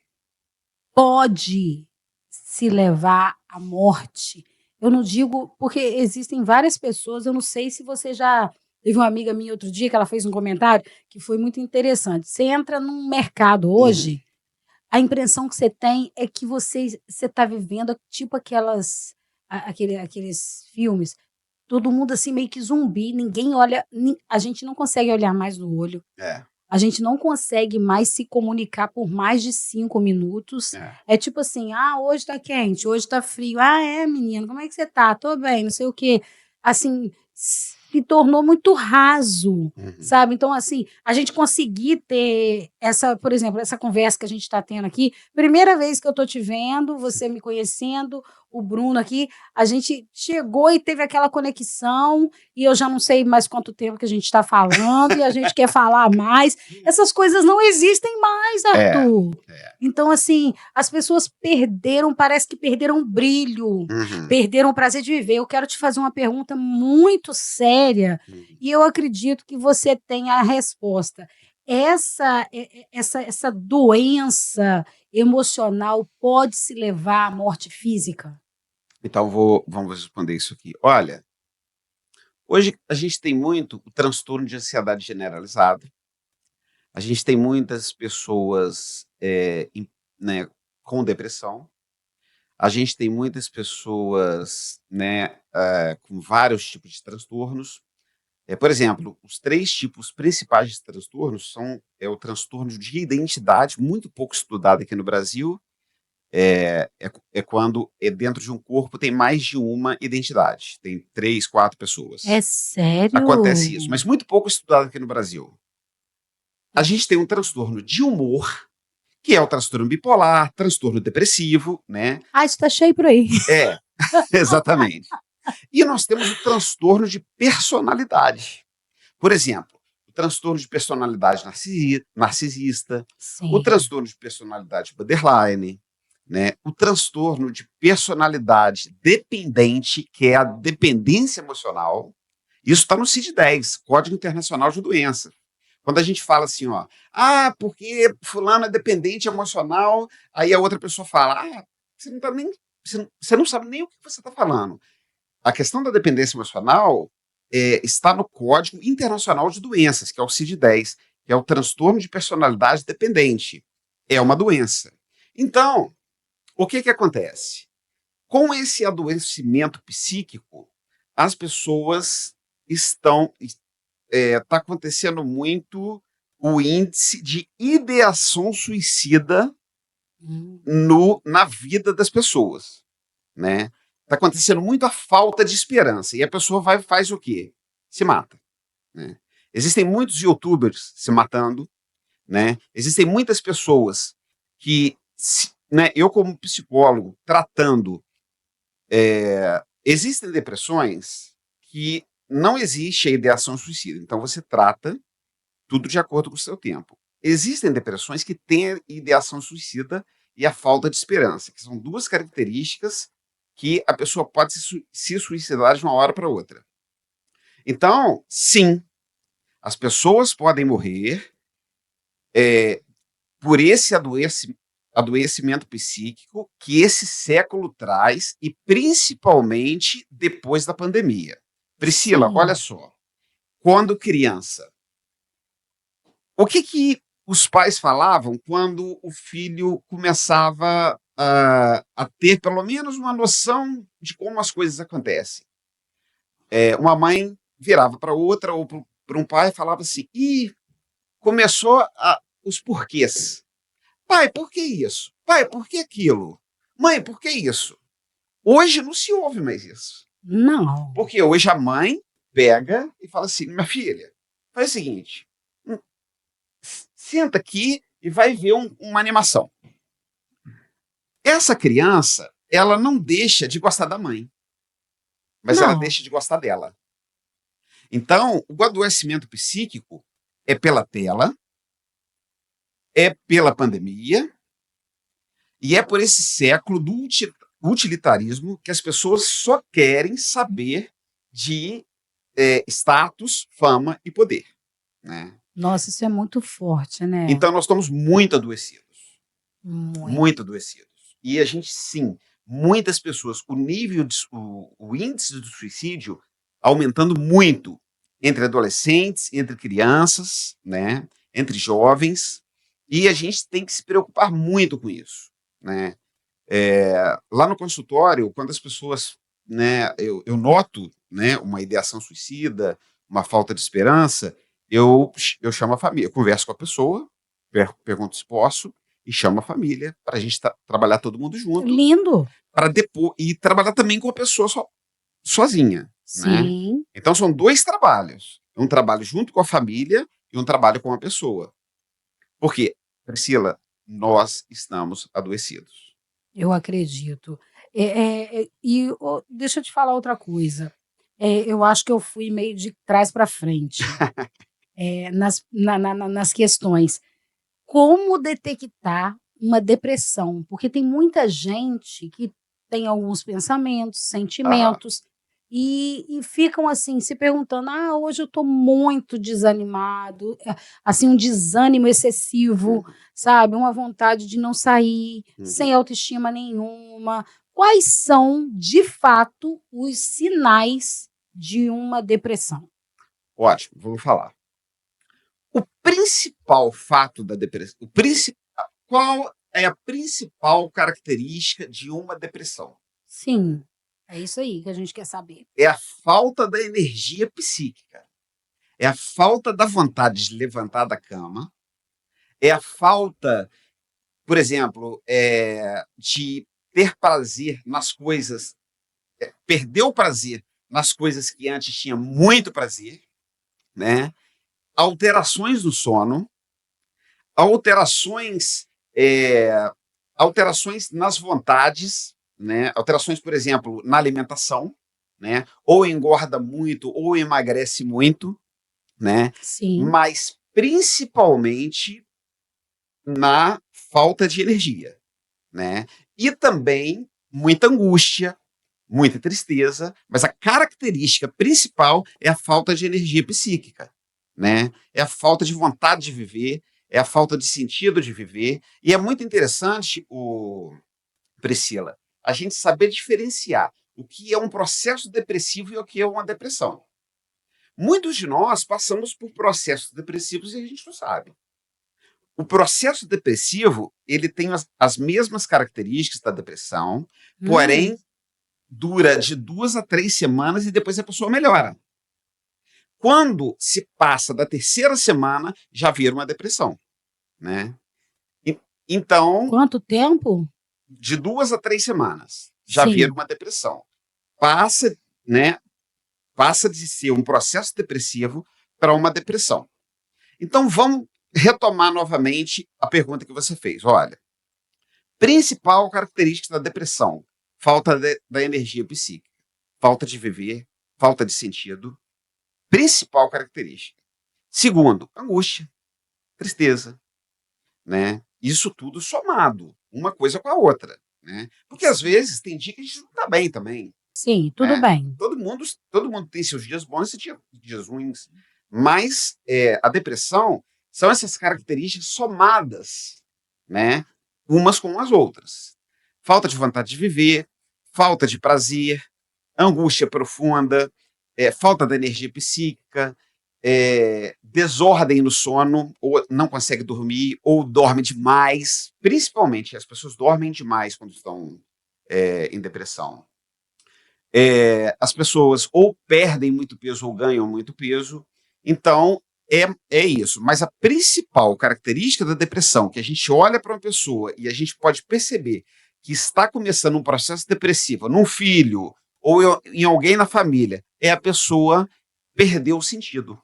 pode se levar à morte? Eu não digo, porque existem várias pessoas, eu não sei se você já... Teve uma amiga minha outro dia que ela fez um comentário que foi muito interessante. Você entra num mercado hoje, a impressão que você tem é que você está vivendo tipo aqueles filmes, todo mundo assim meio que zumbi, ninguém olha, a gente não consegue olhar mais no olho. A gente não consegue mais se comunicar por mais de 5 minutos. É tipo assim, hoje tá quente, hoje tá frio. Menino, como é que você tá? Tô bem, não sei o quê. Assim, se tornou muito raso, sabe? Então, assim, a gente conseguir ter por exemplo, essa conversa que a gente está tendo aqui, primeira vez que eu tô te vendo, você me conhecendo, o Bruno aqui, a gente chegou e teve aquela conexão, e eu já não sei mais quanto tempo que a gente está falando, e a gente quer falar mais. Essas coisas não existem mais, Arthur. Então, assim, as pessoas parece que perderam o brilho, perderam o prazer de viver. Eu quero te fazer uma pergunta muito séria, e eu acredito que você tenha a resposta. Essa doença emocional pode se levar à morte física? Então, vamos responder isso aqui. Olha, hoje a gente tem muito o transtorno de ansiedade generalizada. A gente tem muitas pessoas né, com depressão. A gente tem muitas pessoas, né, com vários tipos de transtornos. Por exemplo, os 3 tipos principais de transtornos são o transtorno de identidade, muito pouco estudado aqui no Brasil. Quando dentro de um corpo tem mais de uma identidade, tem 3, 4 pessoas. É sério? Acontece isso, mas muito pouco estudado aqui no Brasil. A gente tem um transtorno de humor, que é o transtorno bipolar, transtorno depressivo, né? Isso tá cheio por aí. Exatamente. E nós temos o transtorno de personalidade. Por exemplo, o transtorno de personalidade narcisista, o transtorno de personalidade borderline, né? O transtorno de personalidade dependente, que é a dependência emocional. Isso está no CID-10, Código Internacional de Doença. Quando a gente fala assim, porque fulano é dependente emocional, aí a outra pessoa fala, você não sabe nem o que você está falando. A questão da dependência emocional está no Código Internacional de Doenças, que é o CID-10, que é o transtorno de personalidade dependente. É uma doença. Então, o que acontece? Com esse adoecimento psíquico, as pessoas está acontecendo muito o índice de ideação suicida na vida das pessoas, né? Está acontecendo muito a falta de esperança. E a pessoa faz o quê? Se mata. Né? Existem muitos youtubers se matando, né? Existem muitas pessoas que, né, eu como psicólogo, tratando, existem depressões que não existe a ideação suicida. Então você trata tudo de acordo com o seu tempo. Existem depressões que têm a ideação suicida e a falta de esperança, que são 2 características que a pessoa pode se suicidar de uma hora para outra. Então, sim, as pessoas podem morrer por esse adoecimento psíquico que esse século traz, e principalmente depois da pandemia. Priscila, olha só, quando criança, o que os pais falavam quando o filho começava a ter pelo menos uma noção de como as coisas acontecem. Uma mãe virava para outra ou para um pai e falava assim, começou os porquês. Pai, por que isso? Pai, por que aquilo? Mãe, por que isso? Hoje não se ouve mais isso. Não. Porque hoje a mãe pega e fala assim, minha filha, faz o seguinte, senta aqui e vai ver uma animação. Essa criança, ela não deixa de gostar da mãe, mas ela Não. deixa de gostar dela. Então, o adoecimento psíquico é pela tela, é pela pandemia e é por esse século do utilitarismo que as pessoas só querem saber de status, fama e poder, né? Nossa, isso é muito forte, né? Então, nós estamos muito adoecidos. Muito. Muito adoecidos. E a gente, sim, muitas pessoas, o índice do suicídio aumentando muito entre adolescentes, entre crianças, né, entre jovens, e a gente tem que se preocupar muito com isso, né? Lá no consultório, quando as pessoas, né, eu noto, né, uma ideação suicida, uma falta de esperança, eu chamo a família, eu converso com a pessoa, pergunto se posso, e chamo a família para a gente trabalhar todo mundo junto, Lindo. para depois e trabalhar também com a pessoa sozinha, né? Sim. Então são 2 trabalhos, um trabalho junto com a família e um trabalho com a pessoa. Porque, Priscila, nós estamos adoecidos. Eu acredito. Deixa eu te falar outra coisa. Eu acho que eu fui meio de trás para frente nas questões. Como detectar uma depressão? Porque tem muita gente que tem alguns pensamentos, Aham. sentimentos, e ficam assim, se perguntando: hoje eu estou muito desanimado, assim, um desânimo excessivo, sabe? Uma vontade de não sair, sem autoestima nenhuma. Quais são, de fato, os sinais de uma depressão? Ótimo, vamos falar. O principal fato da depressão, qual é a principal característica de uma depressão? Sim, é isso aí que a gente quer saber. É a falta da energia psíquica. É a falta da vontade de levantar da cama. É a falta, por exemplo, de ter prazer nas coisas, perder o prazer nas coisas que antes tinha muito prazer, né? Alterações no sono, alterações, alterações nas vontades, né? Alterações, por exemplo, na alimentação, né? Ou engorda muito ou emagrece muito, né? Sim. Mas principalmente na falta de energia, né? E também muita angústia, muita tristeza, mas a característica principal é a falta de energia psíquica, né? É a falta de vontade de viver, é a falta de sentido de viver. E é muito interessante, Priscila, a gente saber diferenciar o que é um processo depressivo e o que é uma depressão. Muitos de nós passamos por processos depressivos e a gente não sabe. O processo depressivo, ele tem as mesmas características da depressão, porém dura de 2 a 3 semanas e depois a pessoa melhora. Quando se passa da 3ª semana, já vira uma depressão, né? Então, Quanto tempo? de 2 a 3 semanas, já Sim. vira uma depressão. Passa, né? Passa de ser um processo depressivo para uma depressão. Então, vamos retomar novamente a pergunta que você fez. Olha, principal característica da depressão: falta da energia psíquica, falta de viver, falta de sentido. Principal característica. Segundo, angústia, tristeza, né? Isso tudo somado, uma coisa com a outra, né? Porque às vezes tem dia que a gente não está bem também. Sim, tudo bem. Todo mundo tem seus dias bons e dias ruins, mas a depressão são essas características somadas, né? Umas com as outras. Falta de vontade de viver, falta de prazer, angústia profunda, falta da energia psíquica, desordem no sono, ou não consegue dormir, ou dorme demais. Principalmente, as pessoas dormem demais quando estão em depressão. As pessoas ou perdem muito peso ou ganham muito peso. Então, é isso. Mas a principal característica da depressão, que a gente olha para uma pessoa e a gente pode perceber que está começando um processo depressivo num filho ou em alguém na família, é a pessoa perder o sentido,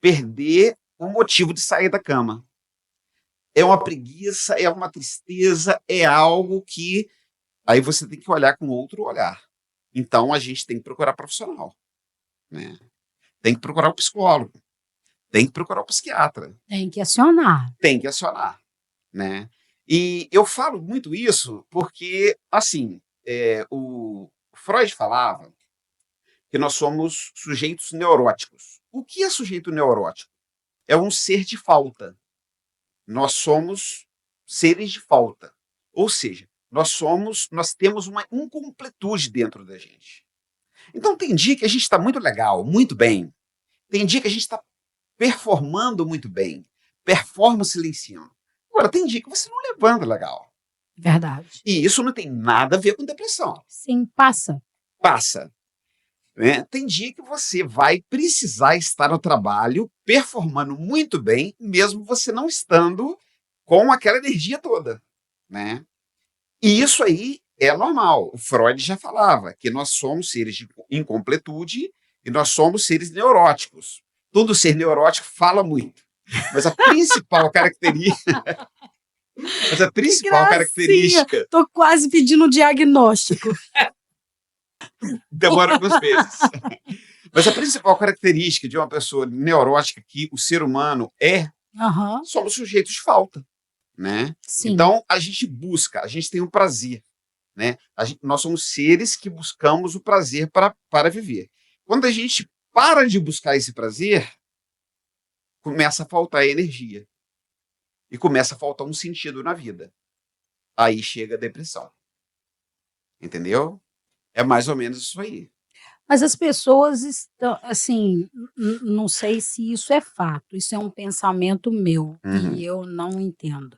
perder o motivo de sair da cama. É uma preguiça, é uma tristeza, é algo que aí você tem que olhar com outro olhar. Então a gente tem que procurar profissional, né? Tem que procurar o psicólogo, tem que procurar o psiquiatra, Tem que acionar. tem que acionar, né? E eu falo muito isso porque, assim, o Freud falava que nós somos sujeitos neuróticos. O que é sujeito neurótico? É um ser de falta. Nós somos seres de falta. Ou seja, nós temos uma incompletude dentro da gente. Então tem dia que a gente está muito legal, muito bem. Tem dia que a gente está performando muito bem. Performance silenciando. Agora, tem dia que você não levanta legal. Verdade. E isso não tem nada a ver com depressão. Sim, passa. Passa. Né? Tem dia que você vai precisar estar no trabalho performando muito bem, mesmo você não estando com aquela energia toda, né? E isso aí é normal. O Freud já falava que nós somos seres de incompletude e nós somos seres neuróticos. Todo ser neurótico fala muito, mas a principal característica, mas a Que principal gracinha! característica Tô quase pedindo um diagnóstico. demora alguns meses. Mas a principal característica de uma pessoa neurótica que o ser humano Aham, somos sujeitos de falta, né? sim. Então a gente busca, a gente tem um prazer, né? Nós somos seres que buscamos o prazer para viver. Quando a gente para de buscar esse prazer, começa a faltar energia e começa a faltar um sentido na vida. Aí chega a depressão, entendeu? É mais ou menos isso aí. Mas as pessoas estão, assim, não sei se isso é fato, isso é um pensamento meu Uhum, e eu não entendo.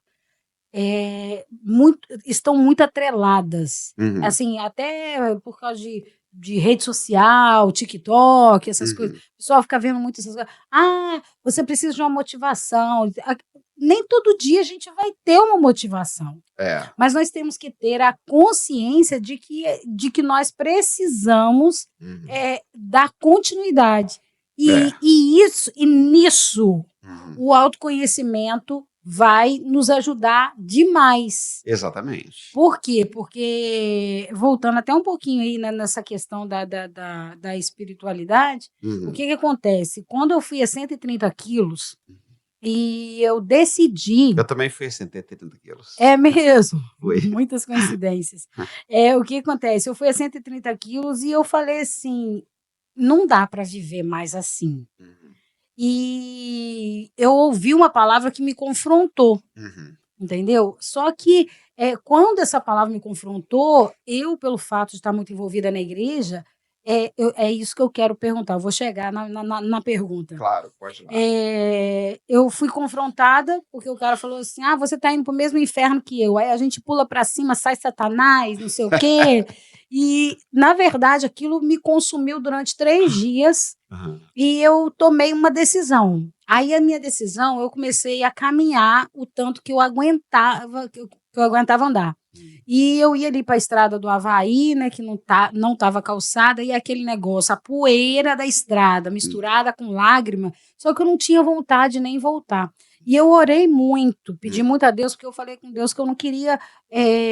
Estão muito atreladas, uhum, assim, até por causa de rede social, TikTok, essas coisas. uhum. O pessoal fica vendo muito essas coisas. Ah, você precisa de uma motivação. Nem todo dia a gente vai ter uma motivação. É. Mas nós temos que ter a consciência de que nós precisamos Uhum, dar continuidade. é. E nisso, Uhum. o autoconhecimento vai nos ajudar demais. Exatamente. Por quê? Porque, voltando até um pouquinho aí nessa questão da espiritualidade, o Uhum. que acontece? Quando eu fui a 130 quilos e eu decidi. Eu também fui a 130 quilos. É mesmo, Foi. muitas coincidências. O que acontece? Eu fui a 130 quilos e eu falei assim: não dá para viver mais assim. Uhum, E eu ouvi uma palavra que me confrontou, uhum, entendeu? Só que quando essa palavra me confrontou, eu, pelo fato de estar muito envolvida na igreja, é isso que eu quero perguntar. Eu vou chegar na pergunta. claro, pode ir lá. Eu fui confrontada, porque o cara falou assim: ah, você está indo para o mesmo inferno que eu. Aí a gente pula para cima, sai Satanás, não sei o quê. E, na verdade, aquilo me consumiu durante 3 dias Uhum, e eu tomei uma decisão. Aí a minha decisão, eu comecei a caminhar o tanto que eu aguentava, que eu aguentava andar. E eu ia ali para a estrada do Havaí, né, que não estava calçada, e aquele negócio, a poeira da estrada misturada com lágrima, só que eu não tinha vontade nem voltar. E eu orei muito, pedi muito a Deus, porque eu falei com Deus que eu não queria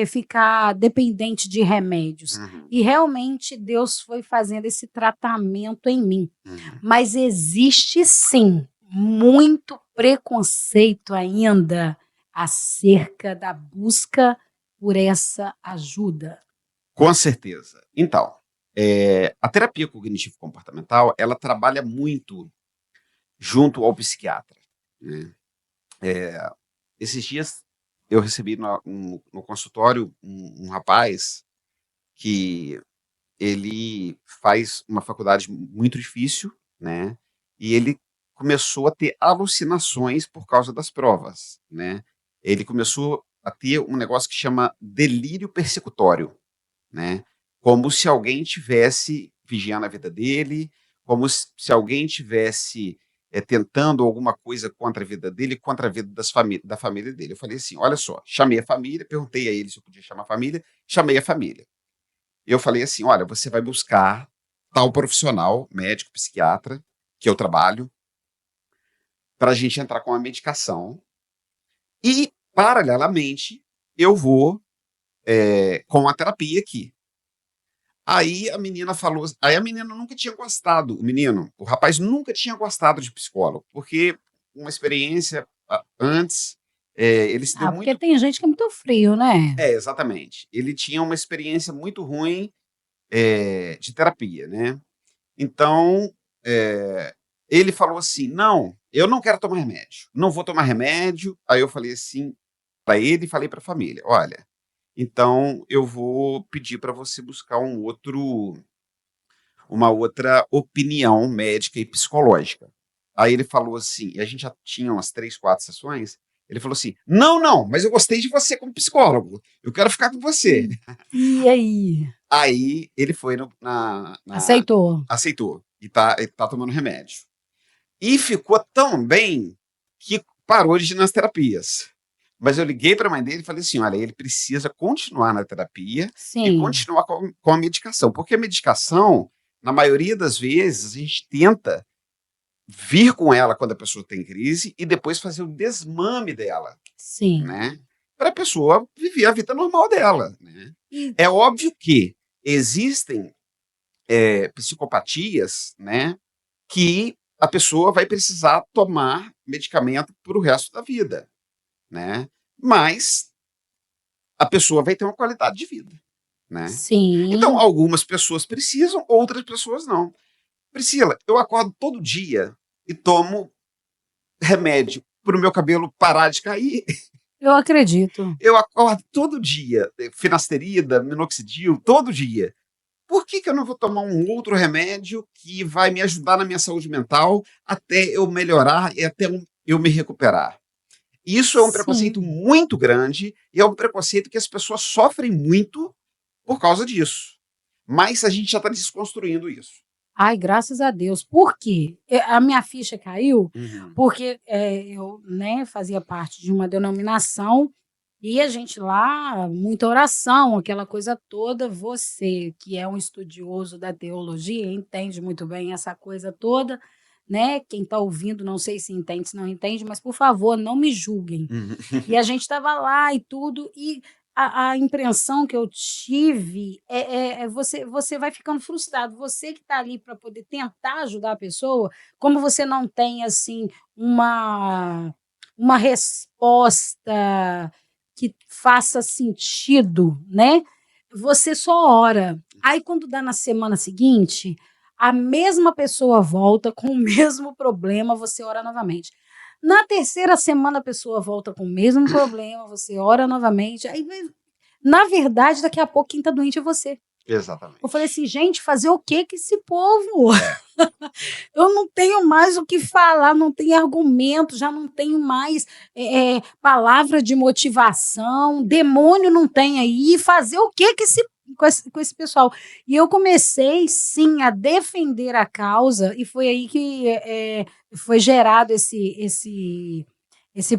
ficar dependente de remédios. uhum, E realmente Deus foi fazendo esse tratamento em mim. uhum. Mas existe sim muito preconceito ainda acerca da busca por essa ajuda. Com certeza. Então, a terapia cognitivo-comportamental, ela trabalha muito junto ao psiquiatra, né? Esses dias eu recebi no consultório um rapaz que ele faz uma faculdade muito difícil, né? E ele começou a ter alucinações por causa das provas, né? Ele começou a ter um negócio que chama delírio persecutório, né? Como se alguém tivesse vigiando a vida dele, como se alguém tivesse tentando alguma coisa contra a vida dele, contra a vida da família dele. Eu falei assim, olha só, chamei a família, perguntei a ele se eu podia chamar a família, chamei a família. Eu falei assim, olha, você vai buscar tal profissional, médico, psiquiatra, que eu trabalho, para a gente entrar com a medicação e, paralelamente, eu vou com a terapia aqui. Aí a menina falou, aí a menina nunca tinha gostado, o rapaz nunca tinha gostado de psicólogo, porque uma experiência antes, ele se deu Porque muito. tem gente que é muito frio, né? Exatamente. Ele tinha uma experiência muito ruim de terapia, né? Então, ele falou assim: não, eu não quero tomar remédio, não vou tomar remédio. Aí eu falei assim para ele e falei para a família: olha, então eu vou pedir para você buscar uma outra opinião médica e psicológica. Aí ele falou assim, e a gente já tinha umas 3, 4 sessões, ele falou assim, não, não, mas eu gostei de você como psicólogo, eu quero ficar com você. E aí? Aí ele foi Aceitou. aceitou, e tá tomando remédio. E ficou tão bem que parou de ir nas terapias. Mas eu liguei para a mãe dele e falei assim, olha, ele precisa continuar na terapia e Sim, continuar com a medicação, porque a medicação, na maioria das vezes, a gente tenta vir com ela quando a pessoa tem crise e depois fazer o desmame dela, sim. né? Para a pessoa viver a vida normal dela, né? E É óbvio que existem psicopatias, né, que a pessoa vai precisar tomar medicamento para o resto da vida, né? Mas a pessoa vai ter uma qualidade de vida, né? Então, sim. algumas pessoas precisam, outras pessoas não. Priscila, eu acordo todo dia e tomo remédio para o meu cabelo parar de cair. Eu acredito. Eu acordo todo dia, finasterida, minoxidil, todo dia. Por que eu não vou tomar um outro remédio que vai me ajudar na minha saúde mental até eu melhorar e até eu me recuperar? Isso é um preconceito Sim. muito grande e é um preconceito que as pessoas sofrem muito por causa disso. Mas a gente já está desconstruindo isso. Ai, graças a Deus. Por quê? A minha ficha caiu Uhum. porque eu, né, fazia parte de uma denominação e a gente lá, muita oração, aquela coisa toda. Você, que é um estudioso da teologia, entende muito bem essa coisa toda, né? Quem está ouvindo, não sei se entende, se não entende, mas por favor, não me julguem. Uhum. E a gente estava lá e tudo, e a impressão que eu tive você vai ficando frustrado. Você que está ali para poder tentar ajudar a pessoa, como você não tem assim uma resposta que faça sentido, né? Você só ora. Aí quando dá na semana seguinte, a mesma pessoa volta com o mesmo problema, você ora novamente. Na terceira semana a pessoa volta com o mesmo problema, você ora novamente, na verdade, daqui a pouco quem está doente é você. Eu falei Exatamente. assim: "Gente, fazer o quê com esse povo? É. Eu não tenho mais o que falar, não tenho argumento, já não tenho mais, palavra de motivação, demônio não tem aí, fazer o quê com esse pessoal?". E eu comecei sim a defender a causa e foi aí que, foi gerado esse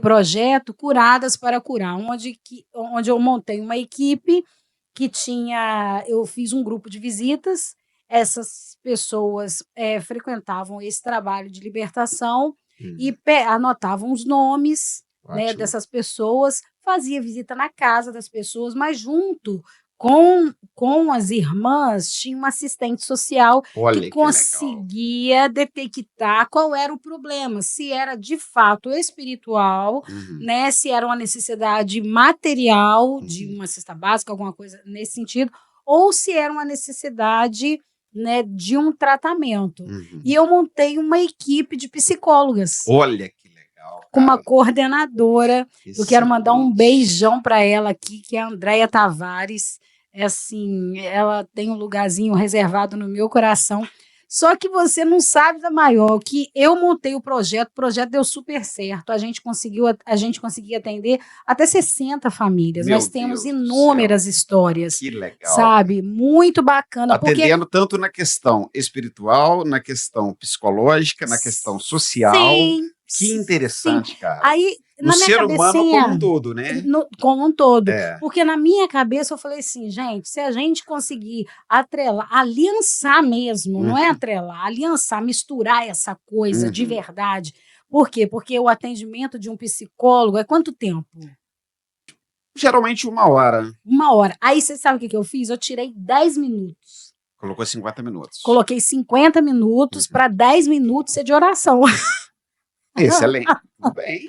projeto Curadas para Curar, onde eu montei uma equipe eu fiz um grupo de visitas, essas pessoas frequentavam esse trabalho de libertação e Uhum. anotavam os nomes, né, Ótimo. dessas pessoas, fazia visita na casa das pessoas, mas junto com as irmãs tinha uma assistente social que Olha que legal. conseguia detectar qual era o problema, se era de fato espiritual, Uhum. né, se era uma necessidade material de Uhum. uma cesta básica, alguma coisa nesse sentido, ou se era uma necessidade, né, de um tratamento. E Uhum. eu montei uma equipe de psicólogas, Olha que legal, com uma cara. coordenadora. Eu quero mandar um Excelente. beijão para ela aqui, que é a Andréia Tavares. É assim, ela tem um lugarzinho reservado no meu coração. Só que você não sabe da maior, que eu montei o projeto deu super certo. A gente conseguiu atender até 60 famílias. Meu Nós temos Deus do céu, inúmeras histórias, que legal. sabe? Muito bacana, porque Atendendo tanto na questão espiritual, na questão psicológica, na questão social. sim, Que sim. interessante, cara. Aí, No na minha ser humano como um cabecinha, todo, né? como um todo. É. Porque na minha cabeça eu falei assim, gente, se a gente conseguir atrelar, aliançar mesmo, não é Uhum, atrelar, aliançar, misturar essa coisa de uhum. verdade. Por quê? Porque o atendimento de um psicólogo é quanto tempo? Geralmente 1 hora. 1 hora. Aí você sabe o que eu fiz? Eu tirei 10 minutos. Colocou 50 minutos. Coloquei 50 minutos para 10 minutos ser de oração. Excelente. Tudo bem.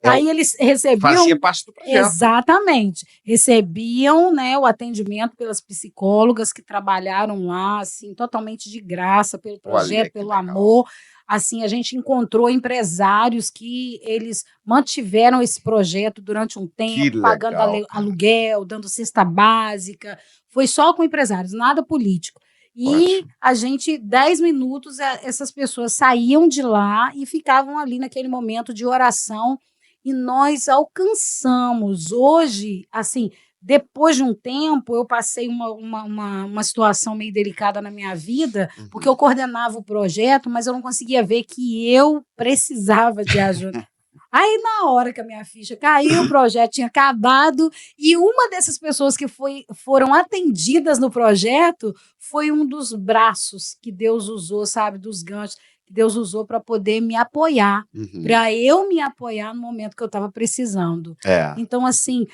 Aí eles recebiam. Fazia parte do projeto. Exatamente. Recebiam, né, o atendimento pelas psicólogas que trabalharam lá, assim, totalmente de graça, pelo projeto, Olha, que pelo legal. amor. Assim, a gente encontrou empresários que eles mantiveram esse projeto durante um Que tempo, pagando legal, cara. aluguel, dando cesta básica. Foi só com empresários, nada político. E Ótimo. a gente, 10 minutos, essas pessoas saíam de lá e ficavam ali naquele momento de oração e nós alcançamos. Hoje, assim, depois de um tempo, eu passei uma situação meio delicada na minha vida, porque eu coordenava o projeto, mas eu não conseguia ver que eu precisava de ajuda. Aí, na hora que a minha ficha caiu, o projeto tinha acabado, e uma dessas pessoas que foram atendidas no projeto foi um dos braços que Deus usou, sabe, dos ganchos, que Deus usou para poder me apoiar, Uhum. para eu me apoiar no momento que eu estava precisando. É. Então, assim,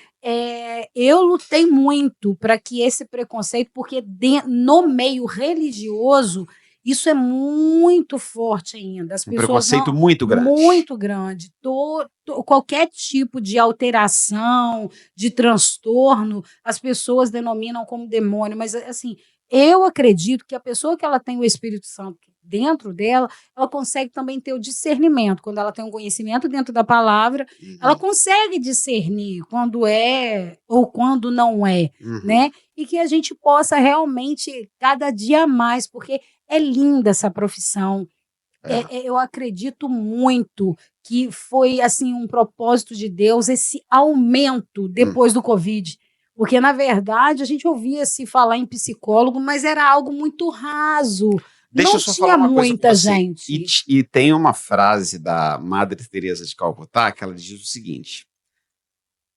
eu lutei muito para que esse preconceito, porque no meio religioso, isso é muito forte ainda. As Um pessoas preconceito não. muito grande. Muito grande. Qualquer tipo de alteração, de transtorno, as pessoas denominam como demônio, mas assim, eu acredito que a pessoa que ela tem o Espírito Santo dentro dela, ela consegue também ter o discernimento. Quando ela tem um conhecimento dentro da palavra, ela consegue discernir quando é ou quando não é, Uhum. né? E que a gente possa realmente cada dia mais, porque é linda essa profissão. Eu acredito muito que foi assim um propósito de Deus esse aumento depois do Covid. Porque, na verdade, a gente ouvia se falar em psicólogo, mas era algo muito raso. Deixa Não eu só tinha falar uma coisa muita para você. gente. E tem uma frase da Madre Teresa de Calcutá que ela diz o seguinte: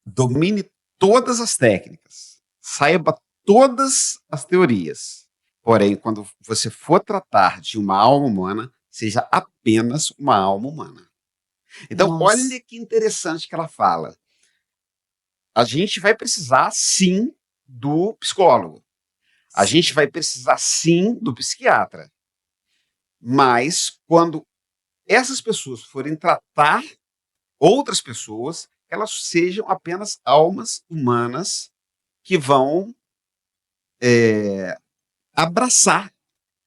domine todas as técnicas, saiba todas as teorias. Porém, quando você for tratar de uma alma humana, seja apenas uma alma humana. Então, Nossa. olha que interessante que ela fala. A gente vai precisar, sim, do psicólogo. A gente vai precisar, sim, do psiquiatra. Mas, quando essas pessoas forem tratar outras pessoas, elas sejam apenas almas humanas que vão abraçar,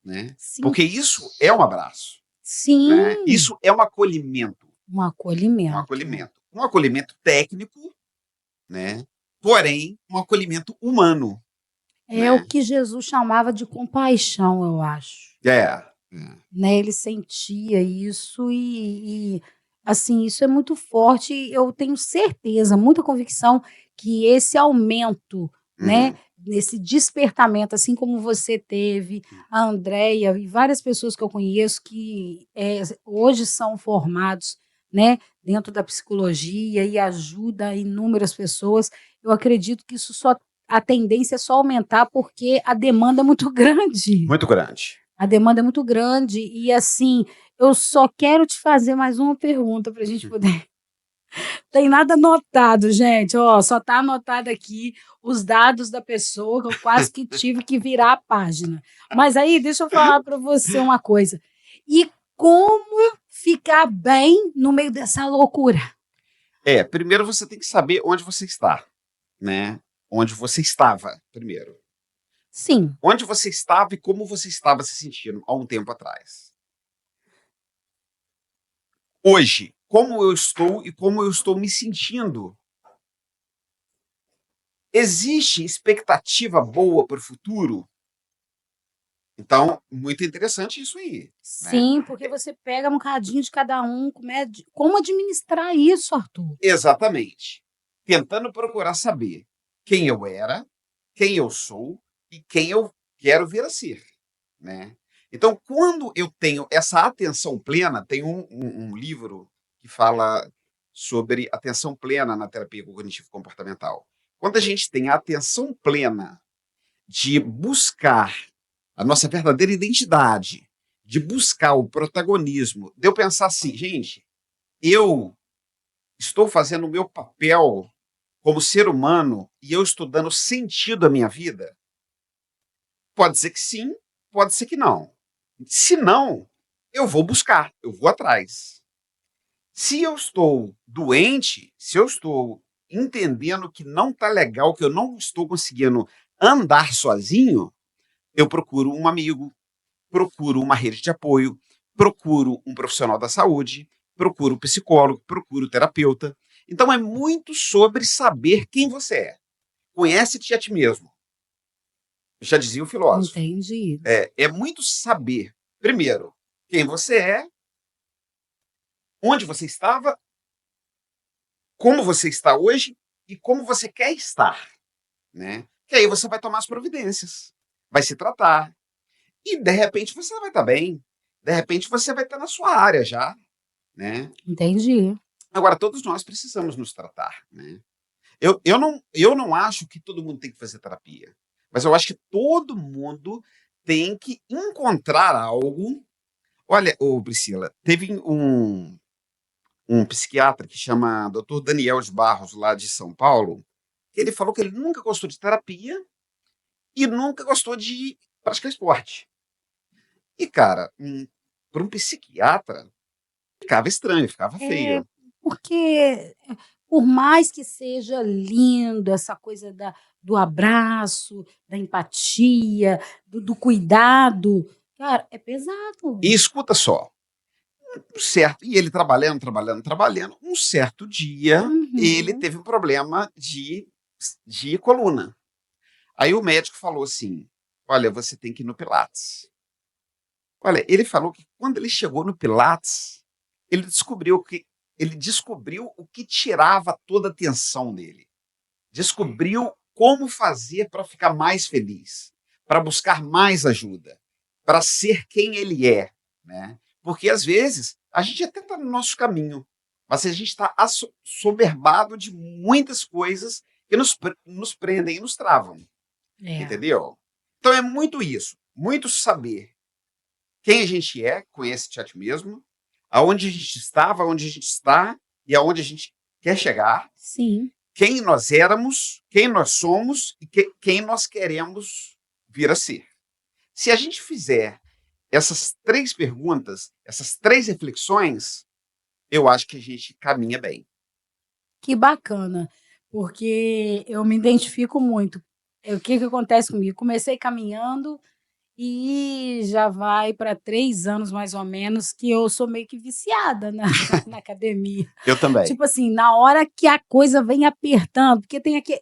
né? Sim. Porque isso é um abraço. Sim. Né? Isso é um acolhimento. Um acolhimento. Um acolhimento. Um acolhimento técnico, né? Porém, um acolhimento humano. É o que Jesus chamava de compaixão, eu acho. Né? Ele sentia isso e assim, isso é muito forte. Eu tenho certeza, muita convicção que esse aumento, né, nesse despertamento, assim como você teve, a Andréia e várias pessoas que eu conheço que hoje são formados, né, dentro da psicologia e ajuda inúmeras pessoas, eu acredito que a tendência é só aumentar porque a demanda é muito grande. Muito grande. A demanda é muito grande e, assim, eu só quero te fazer mais uma pergunta para a gente poder. Tem nada anotado, gente. Ó, só está anotado aqui os dados da pessoa, que eu quase que tive que virar a página. Mas aí, deixa eu falar para você uma coisa. E como ficar bem no meio dessa loucura? Primeiro você tem que saber onde você está, né? Onde você estava, primeiro. Sim. Onde você estava e como você estava se sentindo há um tempo atrás. Hoje, como eu estou e como eu estou me sentindo. Existe expectativa boa para o futuro? Então, muito interessante isso aí, né? Sim, porque você pega um cadinho de cada um, como administrar isso, Arthur? Exatamente. Tentando procurar saber quem eu era, quem eu sou e quem eu quero vir a ser, né? Então, quando eu tenho essa atenção plena, tem um livro que fala sobre atenção plena na terapia cognitivo-comportamental. Quando a gente tem a atenção plena de buscar a nossa verdadeira identidade, de buscar o protagonismo, de eu pensar assim, gente, eu estou fazendo o meu papel como ser humano e eu estou dando sentido à minha vida? Pode ser que sim, pode ser que não. Se não, eu vou buscar, eu vou atrás. Se eu estou doente, se eu estou entendendo que não está legal, que eu não estou conseguindo andar sozinho, eu procuro um amigo, procuro uma rede de apoio, procuro um profissional da saúde, procuro um psicólogo, procuro um terapeuta. Então é muito sobre saber quem você é. Conhece-te a ti mesmo. Já dizia o filósofo. Entendi. É muito saber, primeiro, quem você é, onde você estava, como você está hoje e como você quer estar, né? Que aí você vai tomar as providências, vai se tratar e de repente você vai estar bem, de repente você vai estar na sua área já, né? Entendi. Agora todos nós precisamos nos tratar, né? Eu não acho que todo mundo tem que fazer terapia, mas eu acho que todo mundo tem que encontrar algo. Olha, ô Priscila, teve um psiquiatra que chama Dr. Daniel de Barros, lá de São Paulo, que ele falou que ele nunca gostou de terapia e nunca gostou de praticar esporte. E, cara, para um psiquiatra, ficava estranho, ficava É, feio. porque por mais que seja lindo essa coisa do abraço, da empatia, do cuidado, cara, é pesado. E escuta só, certo, e ele trabalhando, trabalhando, trabalhando, um certo dia ele Uhum. teve um problema de coluna. Aí o médico falou assim: olha, você tem que ir no Pilates. Olha, ele falou que quando ele chegou no Pilates, ele descobriu que ele descobriu o que tirava toda a tensão dele. Descobriu como fazer para ficar mais feliz, para buscar mais ajuda, para ser quem ele é, né? Porque às vezes a gente até está no nosso caminho, mas a gente está assoberbado de muitas coisas que nos prendem e nos travam, É, entendeu? Então é muito isso, muito saber quem a gente é, conhece-te a ti mesmo, aonde a gente estava, aonde a gente está e aonde a gente quer chegar, sim. quem nós éramos, quem nós somos e quem nós queremos vir a ser. Se a gente fizer essas três perguntas, essas três reflexões, eu acho que a gente caminha bem. Que bacana, porque eu me identifico muito. O que acontece comigo? Comecei caminhando e já vai para 3 anos, mais ou menos, que eu sou meio que viciada na na academia. Eu também. Tipo assim, na hora que a coisa vem apertando, porque tem aqui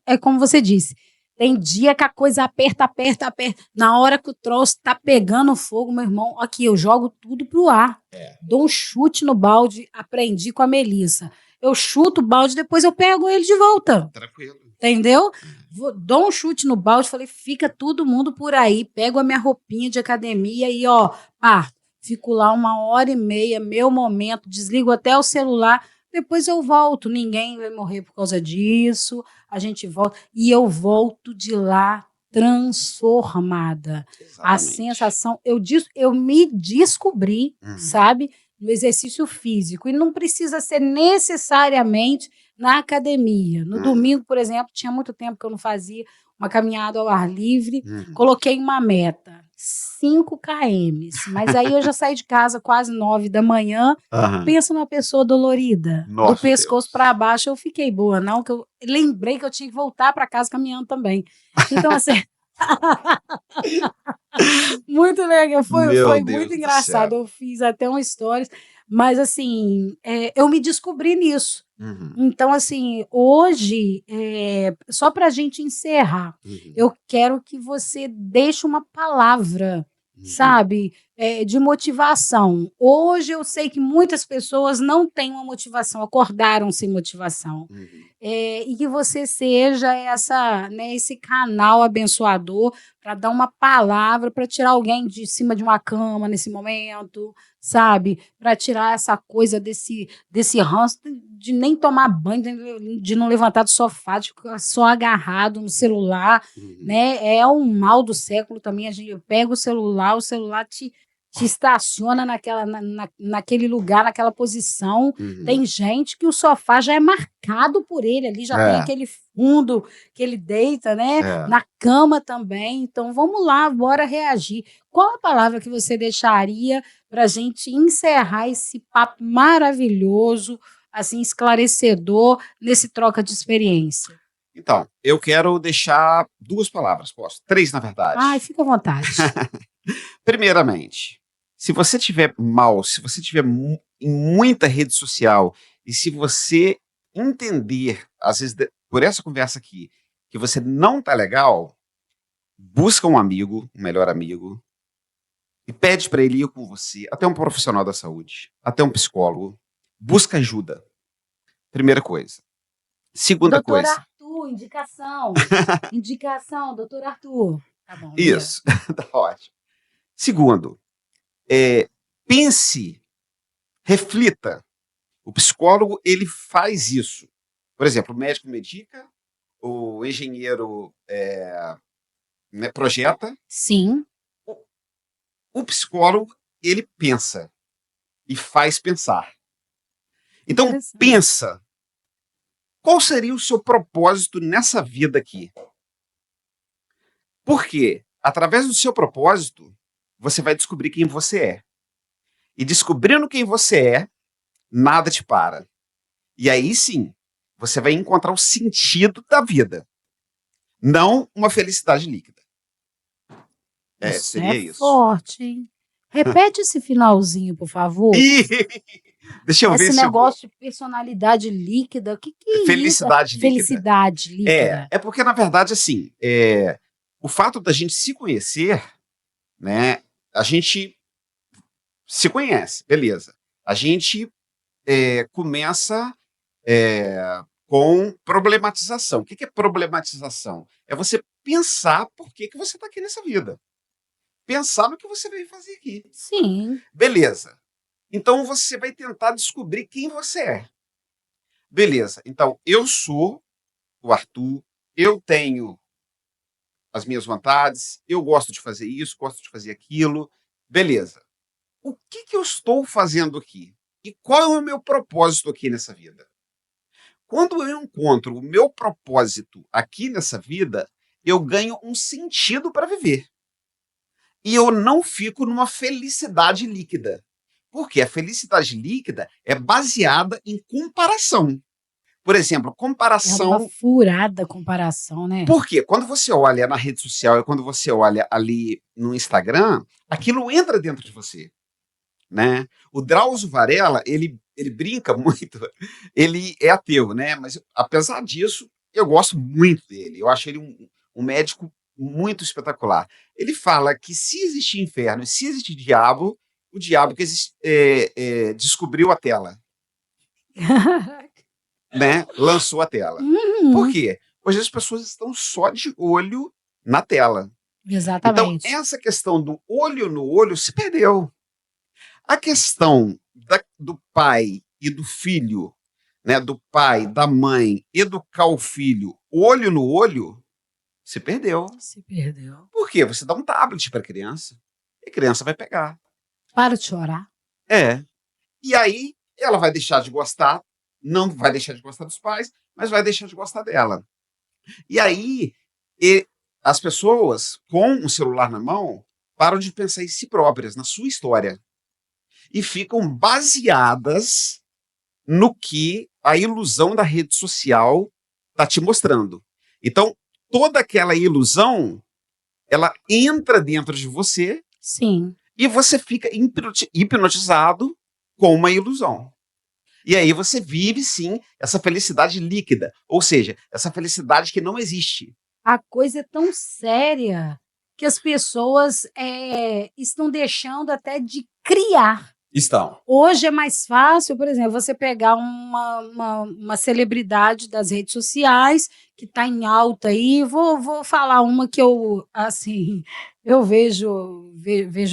é como você disse, tem dia que a coisa aperta, aperta, aperta. Na hora que o troço tá pegando fogo, meu irmão, aqui eu jogo tudo pro ar. Dou um chute no balde, aprendi com a Melissa. Eu chuto o balde, depois eu pego ele de volta. Tranquilo. Entendeu? Dou um chute no balde, falei, fica todo mundo por aí, pego a minha roupinha de academia e, ó, parto. Fico lá 1h30, meu momento, desligo até o celular, depois eu volto. Ninguém vai morrer por causa disso, a gente volta. E eu volto de lá transformada. A Exatamente. sensação, eu me descobri, sabe, no exercício físico. E não precisa ser necessariamente na academia. No domingo, por exemplo, tinha muito tempo que eu não fazia uma caminhada ao ar livre. Coloquei uma meta, 5 km. Mas aí eu já saí de casa quase 9 da manhã. Pensa numa pessoa dolorida. Nossa, do pescoço para baixo, eu fiquei boa, não, que eu lembrei que eu tinha que voltar para casa caminhando também. Então, assim. Muito legal, foi Meu Deus muito do engraçado. céu. Eu fiz até um stories, Mas, assim, eu me descobri nisso. Uhum, Então, assim, hoje, só para a gente encerrar, uhum, eu quero que você deixe uma palavra, uhum, sabe, de motivação. Hoje eu sei que muitas pessoas não têm uma motivação, acordaram sem motivação. uhum. E que você seja né, esse canal abençoador para dar uma palavra, para tirar alguém de cima de uma cama nesse momento, sabe? Para tirar essa coisa desse ranço de nem tomar banho, de não levantar do sofá, de ficar só agarrado no celular, Uhum, né? É um mal do século também. A gente pega o celular te estaciona naquele lugar, naquela posição. uhum. Tem gente que o sofá já é marcado por ele ali, já tem É, aquele fundo que ele deita, né? é. Na cama também. Então vamos lá, bora reagir. Qual a palavra que você deixaria para a gente encerrar esse papo maravilhoso, assim, esclarecedor, nesse troca de experiência? Então, eu quero deixar 2 palavras, posso? 3, na Ai, verdade. fica à vontade. Primeiramente, se você tiver mal, se você tiver em muita rede social e se você entender, às vezes, por essa conversa aqui, que você não tá legal, busca um amigo, um melhor amigo, e pede para ele ir com você, até um profissional da saúde, até um psicólogo. Busca ajuda. Primeira coisa. Segunda Doutor coisa. Arthur, indicação. Indicação, doutor Arthur. Tá bom, lê. Isso, tá ótimo. Segundo, pense, reflita. O psicólogo, ele faz isso. Por exemplo, o médico medica, o engenheiro né, projeta, Sim, o, o psicólogo, ele pensa e faz pensar. Então, interessante. pensa, qual seria o seu propósito nessa vida aqui? Porque, através do seu propósito, você vai descobrir quem você é. E descobrindo quem você é, nada te para. E aí sim, você vai encontrar o sentido da vida, não uma felicidade líquida. Isso é Seria isso. forte, hein? Repete esse finalzinho, por favor. E deixa eu ver Esse se eu vou. negócio de personalidade líquida, o que que é isso? Felicidade líquida. Felicidade líquida. É porque, na verdade, assim, o fato da gente se conhecer, né? A gente se conhece, beleza. A gente começa com problematização. O que que é problematização? É você pensar por que que você está aqui nessa vida. Pensar no que você veio fazer aqui. Sim, Beleza. Então você vai tentar descobrir quem você é. Beleza. Então eu sou o Arthur, eu tenho as minhas vontades, eu gosto de fazer isso, gosto de fazer aquilo. Beleza. O que que eu estou fazendo aqui? E qual é o meu propósito aqui nessa vida? Quando eu encontro o meu propósito aqui nessa vida, eu ganho um sentido para viver. E eu não fico numa felicidade líquida. Porque a felicidade líquida é baseada em comparação. Por exemplo, é uma comparação. furada comparação, né? Por quê? Quando você olha na rede social e quando você olha ali no Instagram, aquilo entra dentro de você. Né? O Drauzio Varela, ele brinca muito, ele é ateu, né? Mas apesar disso, eu gosto muito dele. Eu acho ele um médico muito espetacular. Ele fala que se existe inferno e se existe diabo, o diabo que descobriu a tela, né? Lançou a tela. Por Uhum, quê? Hoje as pessoas estão só de olho na tela. Então, exatamente. essa questão do olho no olho se perdeu. A questão do pai e do filho, né, do pai, da mãe, educar o filho olho no olho, se perdeu. Se perdeu. Por quê? Você dá um tablet para a criança e a criança vai pegar. Para de chorar. É. E aí ela vai deixar de gostar, não vai deixar de gostar dos pais, mas vai deixar de gostar dela. E aí as pessoas com o celular na mão param de pensar em si próprias, na sua história. E ficam baseadas no que a ilusão da rede social está te mostrando. Então, toda aquela ilusão, ela entra dentro de você Sim. e você fica hipnotizado com uma ilusão. E aí você vive, sim, essa felicidade líquida, ou seja, essa felicidade que não existe. A coisa é tão séria que as pessoas estão deixando até de criar. Estão. Hoje é mais fácil, por exemplo, você pegar uma celebridade das redes sociais que está em alta aí. Vou falar uma que eu, assim, eu vejo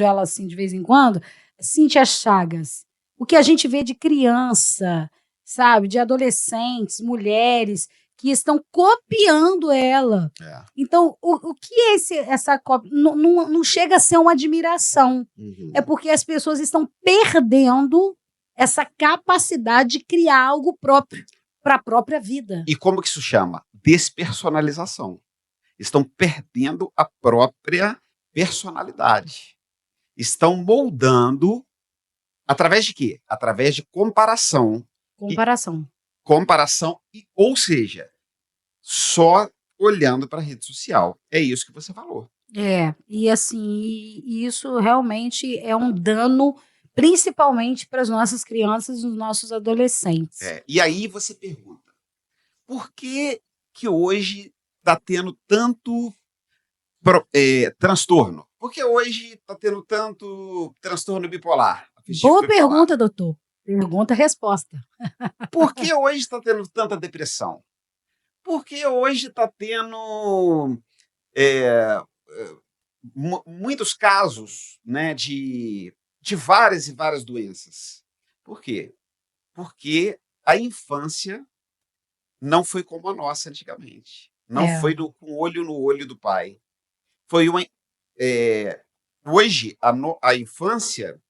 ela assim de vez em quando, Cíntia Chagas. O que a gente vê de criança, sabe, de adolescentes, mulheres que estão copiando ela. É. Então, o que é essa cópia? Não chega a ser uma admiração. Uhum. É porque as pessoas estão perdendo essa capacidade de criar algo próprio para a própria vida. E como que isso chama? Despersonalização. Estão perdendo a própria personalidade. Estão moldando através de quê? Através de comparação. Comparação, ou seja, só olhando para a rede social. É isso que você falou. E assim, isso realmente é um dano, principalmente para as nossas crianças e os nossos adolescentes. E aí você pergunta, por que hoje está tendo tanto transtorno? Por que hoje está tendo tanto transtorno bipolar? Boa pergunta, doutor. Pergunta-resposta. Por que hoje está tendo tanta depressão? Por que hoje está tendo muitos casos, né, de várias e várias doenças? Por quê? Porque a infância não foi como a nossa antigamente. Não foi com olho no olho do pai. Foi hoje, a infância,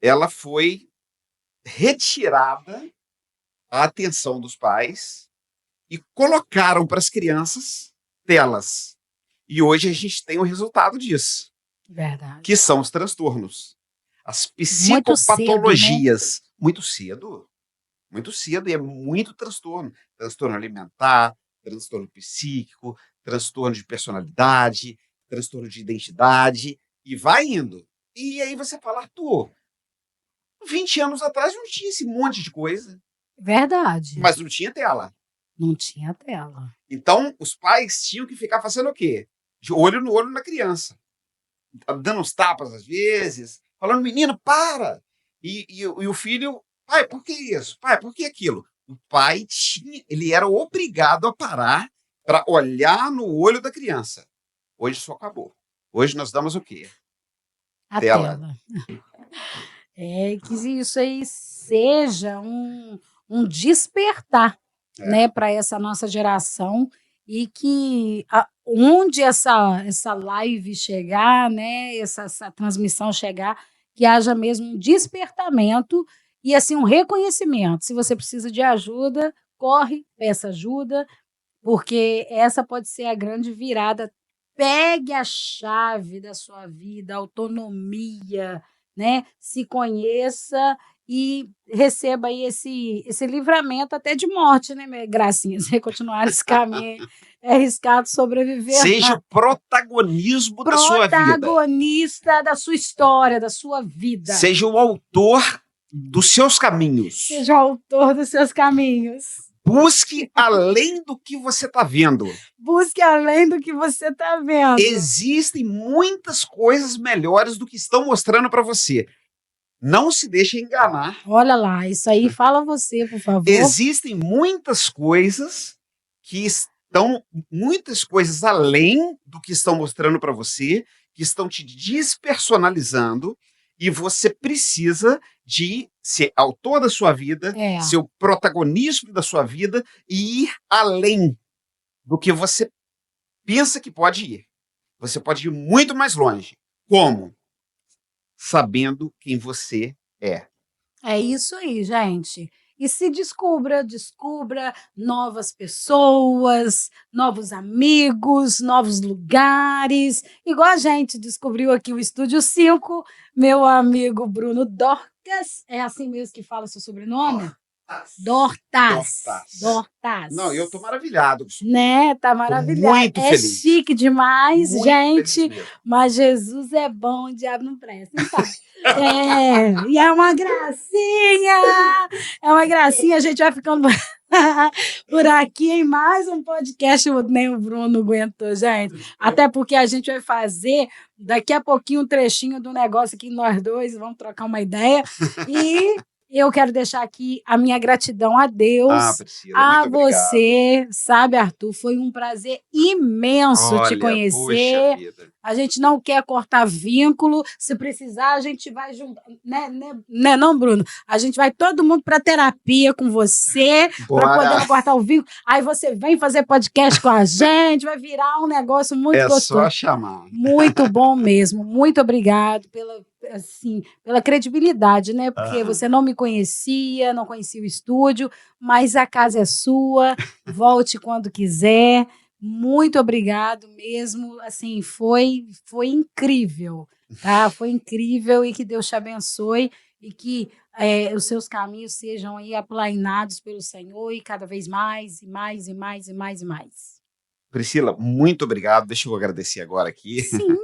ela foi retirada a atenção dos pais e colocaram para as crianças telas. E hoje a gente tem o resultado disso. Verdade. Que são os transtornos. As psicopatologias. Muito cedo. Muito cedo, e é muito transtorno. Transtorno alimentar, transtorno psíquico, transtorno de personalidade, transtorno de identidade, e vai indo. E aí você fala, Arthur, 20 anos atrás não tinha esse monte de coisa. Verdade. Mas não tinha tela. Não tinha tela. Então, os pais tinham que ficar fazendo o quê? De olho no olho na criança. Dando uns tapas às vezes, falando, menino, para! E o filho, pai, por que isso? Pai, por que aquilo? O pai ele era obrigado a parar para olhar no olho da criança. Hoje isso acabou. Hoje nós damos o quê? A tela. Que isso aí seja um despertar, né, para essa nossa geração, e que onde essa live chegar, né, essa transmissão chegar, que haja mesmo um despertamento e assim um reconhecimento. Se você precisa de ajuda, corre, peça ajuda, porque essa pode ser a grande virada. Pegue a chave da sua vida, autonomia, né? Se conheça e receba aí esse livramento até de morte, né, minha gracinha? Você continuar esse caminho, é arriscado sobreviver. Seja o protagonismo da sua vida. Protagonista da sua história, da sua vida. Seja o autor dos seus caminhos. Seja o autor dos seus caminhos. Busque além do que você está vendo. Busque além do que você está vendo. Existem muitas coisas melhores do que estão mostrando para você. Não se deixe enganar. Olha lá, isso aí fala você, por favor. Existem muitas coisas muitas coisas além do que estão mostrando para você, que estão te despersonalizando, e você precisa de ser autor da sua vida, ser o protagonismo da sua vida e ir além do que você pensa que pode ir. Você pode ir muito mais longe. Como? Sabendo quem você é. É isso aí, gente. E se descubra novas pessoas, novos amigos, novos lugares. Igual a gente descobriu aqui o Estúdio 5, meu amigo Bruno Dorcas. É assim mesmo que fala seu sobrenome? Dortas. Não, eu tô maravilhado. Né? Tá maravilhado. Muito feliz. Chique demais, muito gente. Feliz mas Jesus é bom, o diabo não presta. Então, E é uma gracinha! É uma gracinha, a gente vai ficando por aqui em mais um podcast. Nem o Bruno aguentou, gente. Até porque a gente vai fazer daqui a pouquinho um trechinho do negócio aqui, nós dois vamos trocar uma ideia. E eu quero deixar aqui a minha gratidão a Deus, Priscila, a muito obrigado. você, sabe, Arthur? Foi um prazer imenso te conhecer. Poxa vida. A gente não quer cortar vínculo. Se precisar, a gente vai juntar. Né, não, Bruno? A gente vai todo mundo para terapia com você, para poder cortar o vínculo. Aí você vem fazer podcast com a gente, vai virar um negócio muito gostoso. É só chamar. Muito bom mesmo. Muito obrigado pela credibilidade, né? Porque você não me conhecia, não conhecia o estúdio, mas a casa é sua. Volte quando quiser. Muito obrigado mesmo, assim, foi incrível, tá? Foi incrível e que Deus te abençoe e que os seus caminhos sejam aí aplainados pelo Senhor e cada vez mais e mais e mais e mais e mais. Priscila, muito obrigado. Deixa eu agradecer agora aqui. Sim.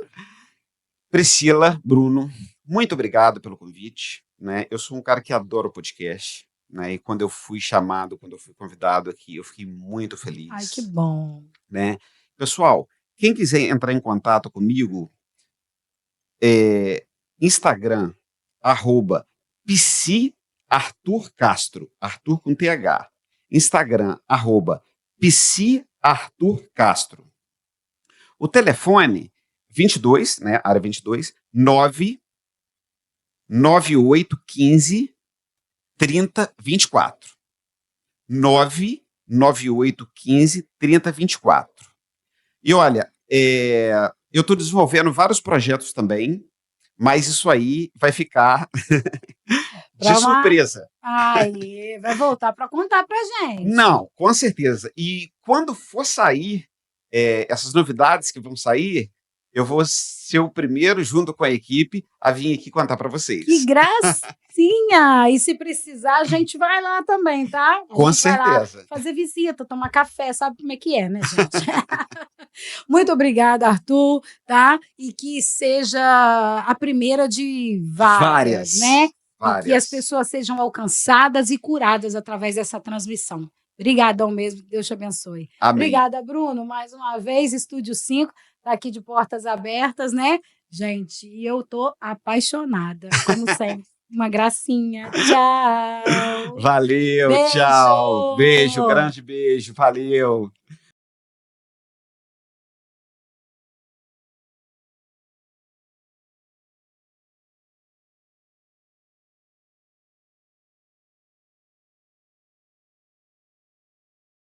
Priscila, Bruno, muito obrigado pelo convite, né? Eu sou um cara que adora o podcast, né? E quando eu fui chamado, quando eu fui convidado aqui, eu fiquei muito feliz. Ai, que bom. Né? Pessoal, quem quiser entrar em contato comigo, Instagram, @psiarturcastro, Arthur com TH. Instagram, @psiarturcastro. O telefone, 22, né, área 22, 99815 3024. 99815 3024. E olha, eu estou desenvolvendo vários projetos também, mas isso aí vai ficar de surpresa. Ai, vai voltar para contar pra gente. Não, com certeza. E quando for sair essas novidades que vão sair, eu vou ser o primeiro, junto com a equipe, a vir aqui contar para vocês. Que gracinha! E se precisar, a gente vai lá também, tá? Com certeza. Vai lá fazer visita, tomar café, sabe como é que é, né, gente? Muito obrigada, Arthur, tá? E que seja a primeira de várias, né? Várias. E que as pessoas sejam alcançadas e curadas através dessa transmissão. Obrigadão mesmo, que Deus te abençoe. Amém. Obrigada, Bruno, mais uma vez, Estúdio 5, tá aqui de portas abertas, né? Gente, e eu tô apaixonada, como sempre. Uma gracinha. Tchau. Valeu, Beijo. tchau. Beijo, grande beijo. Valeu.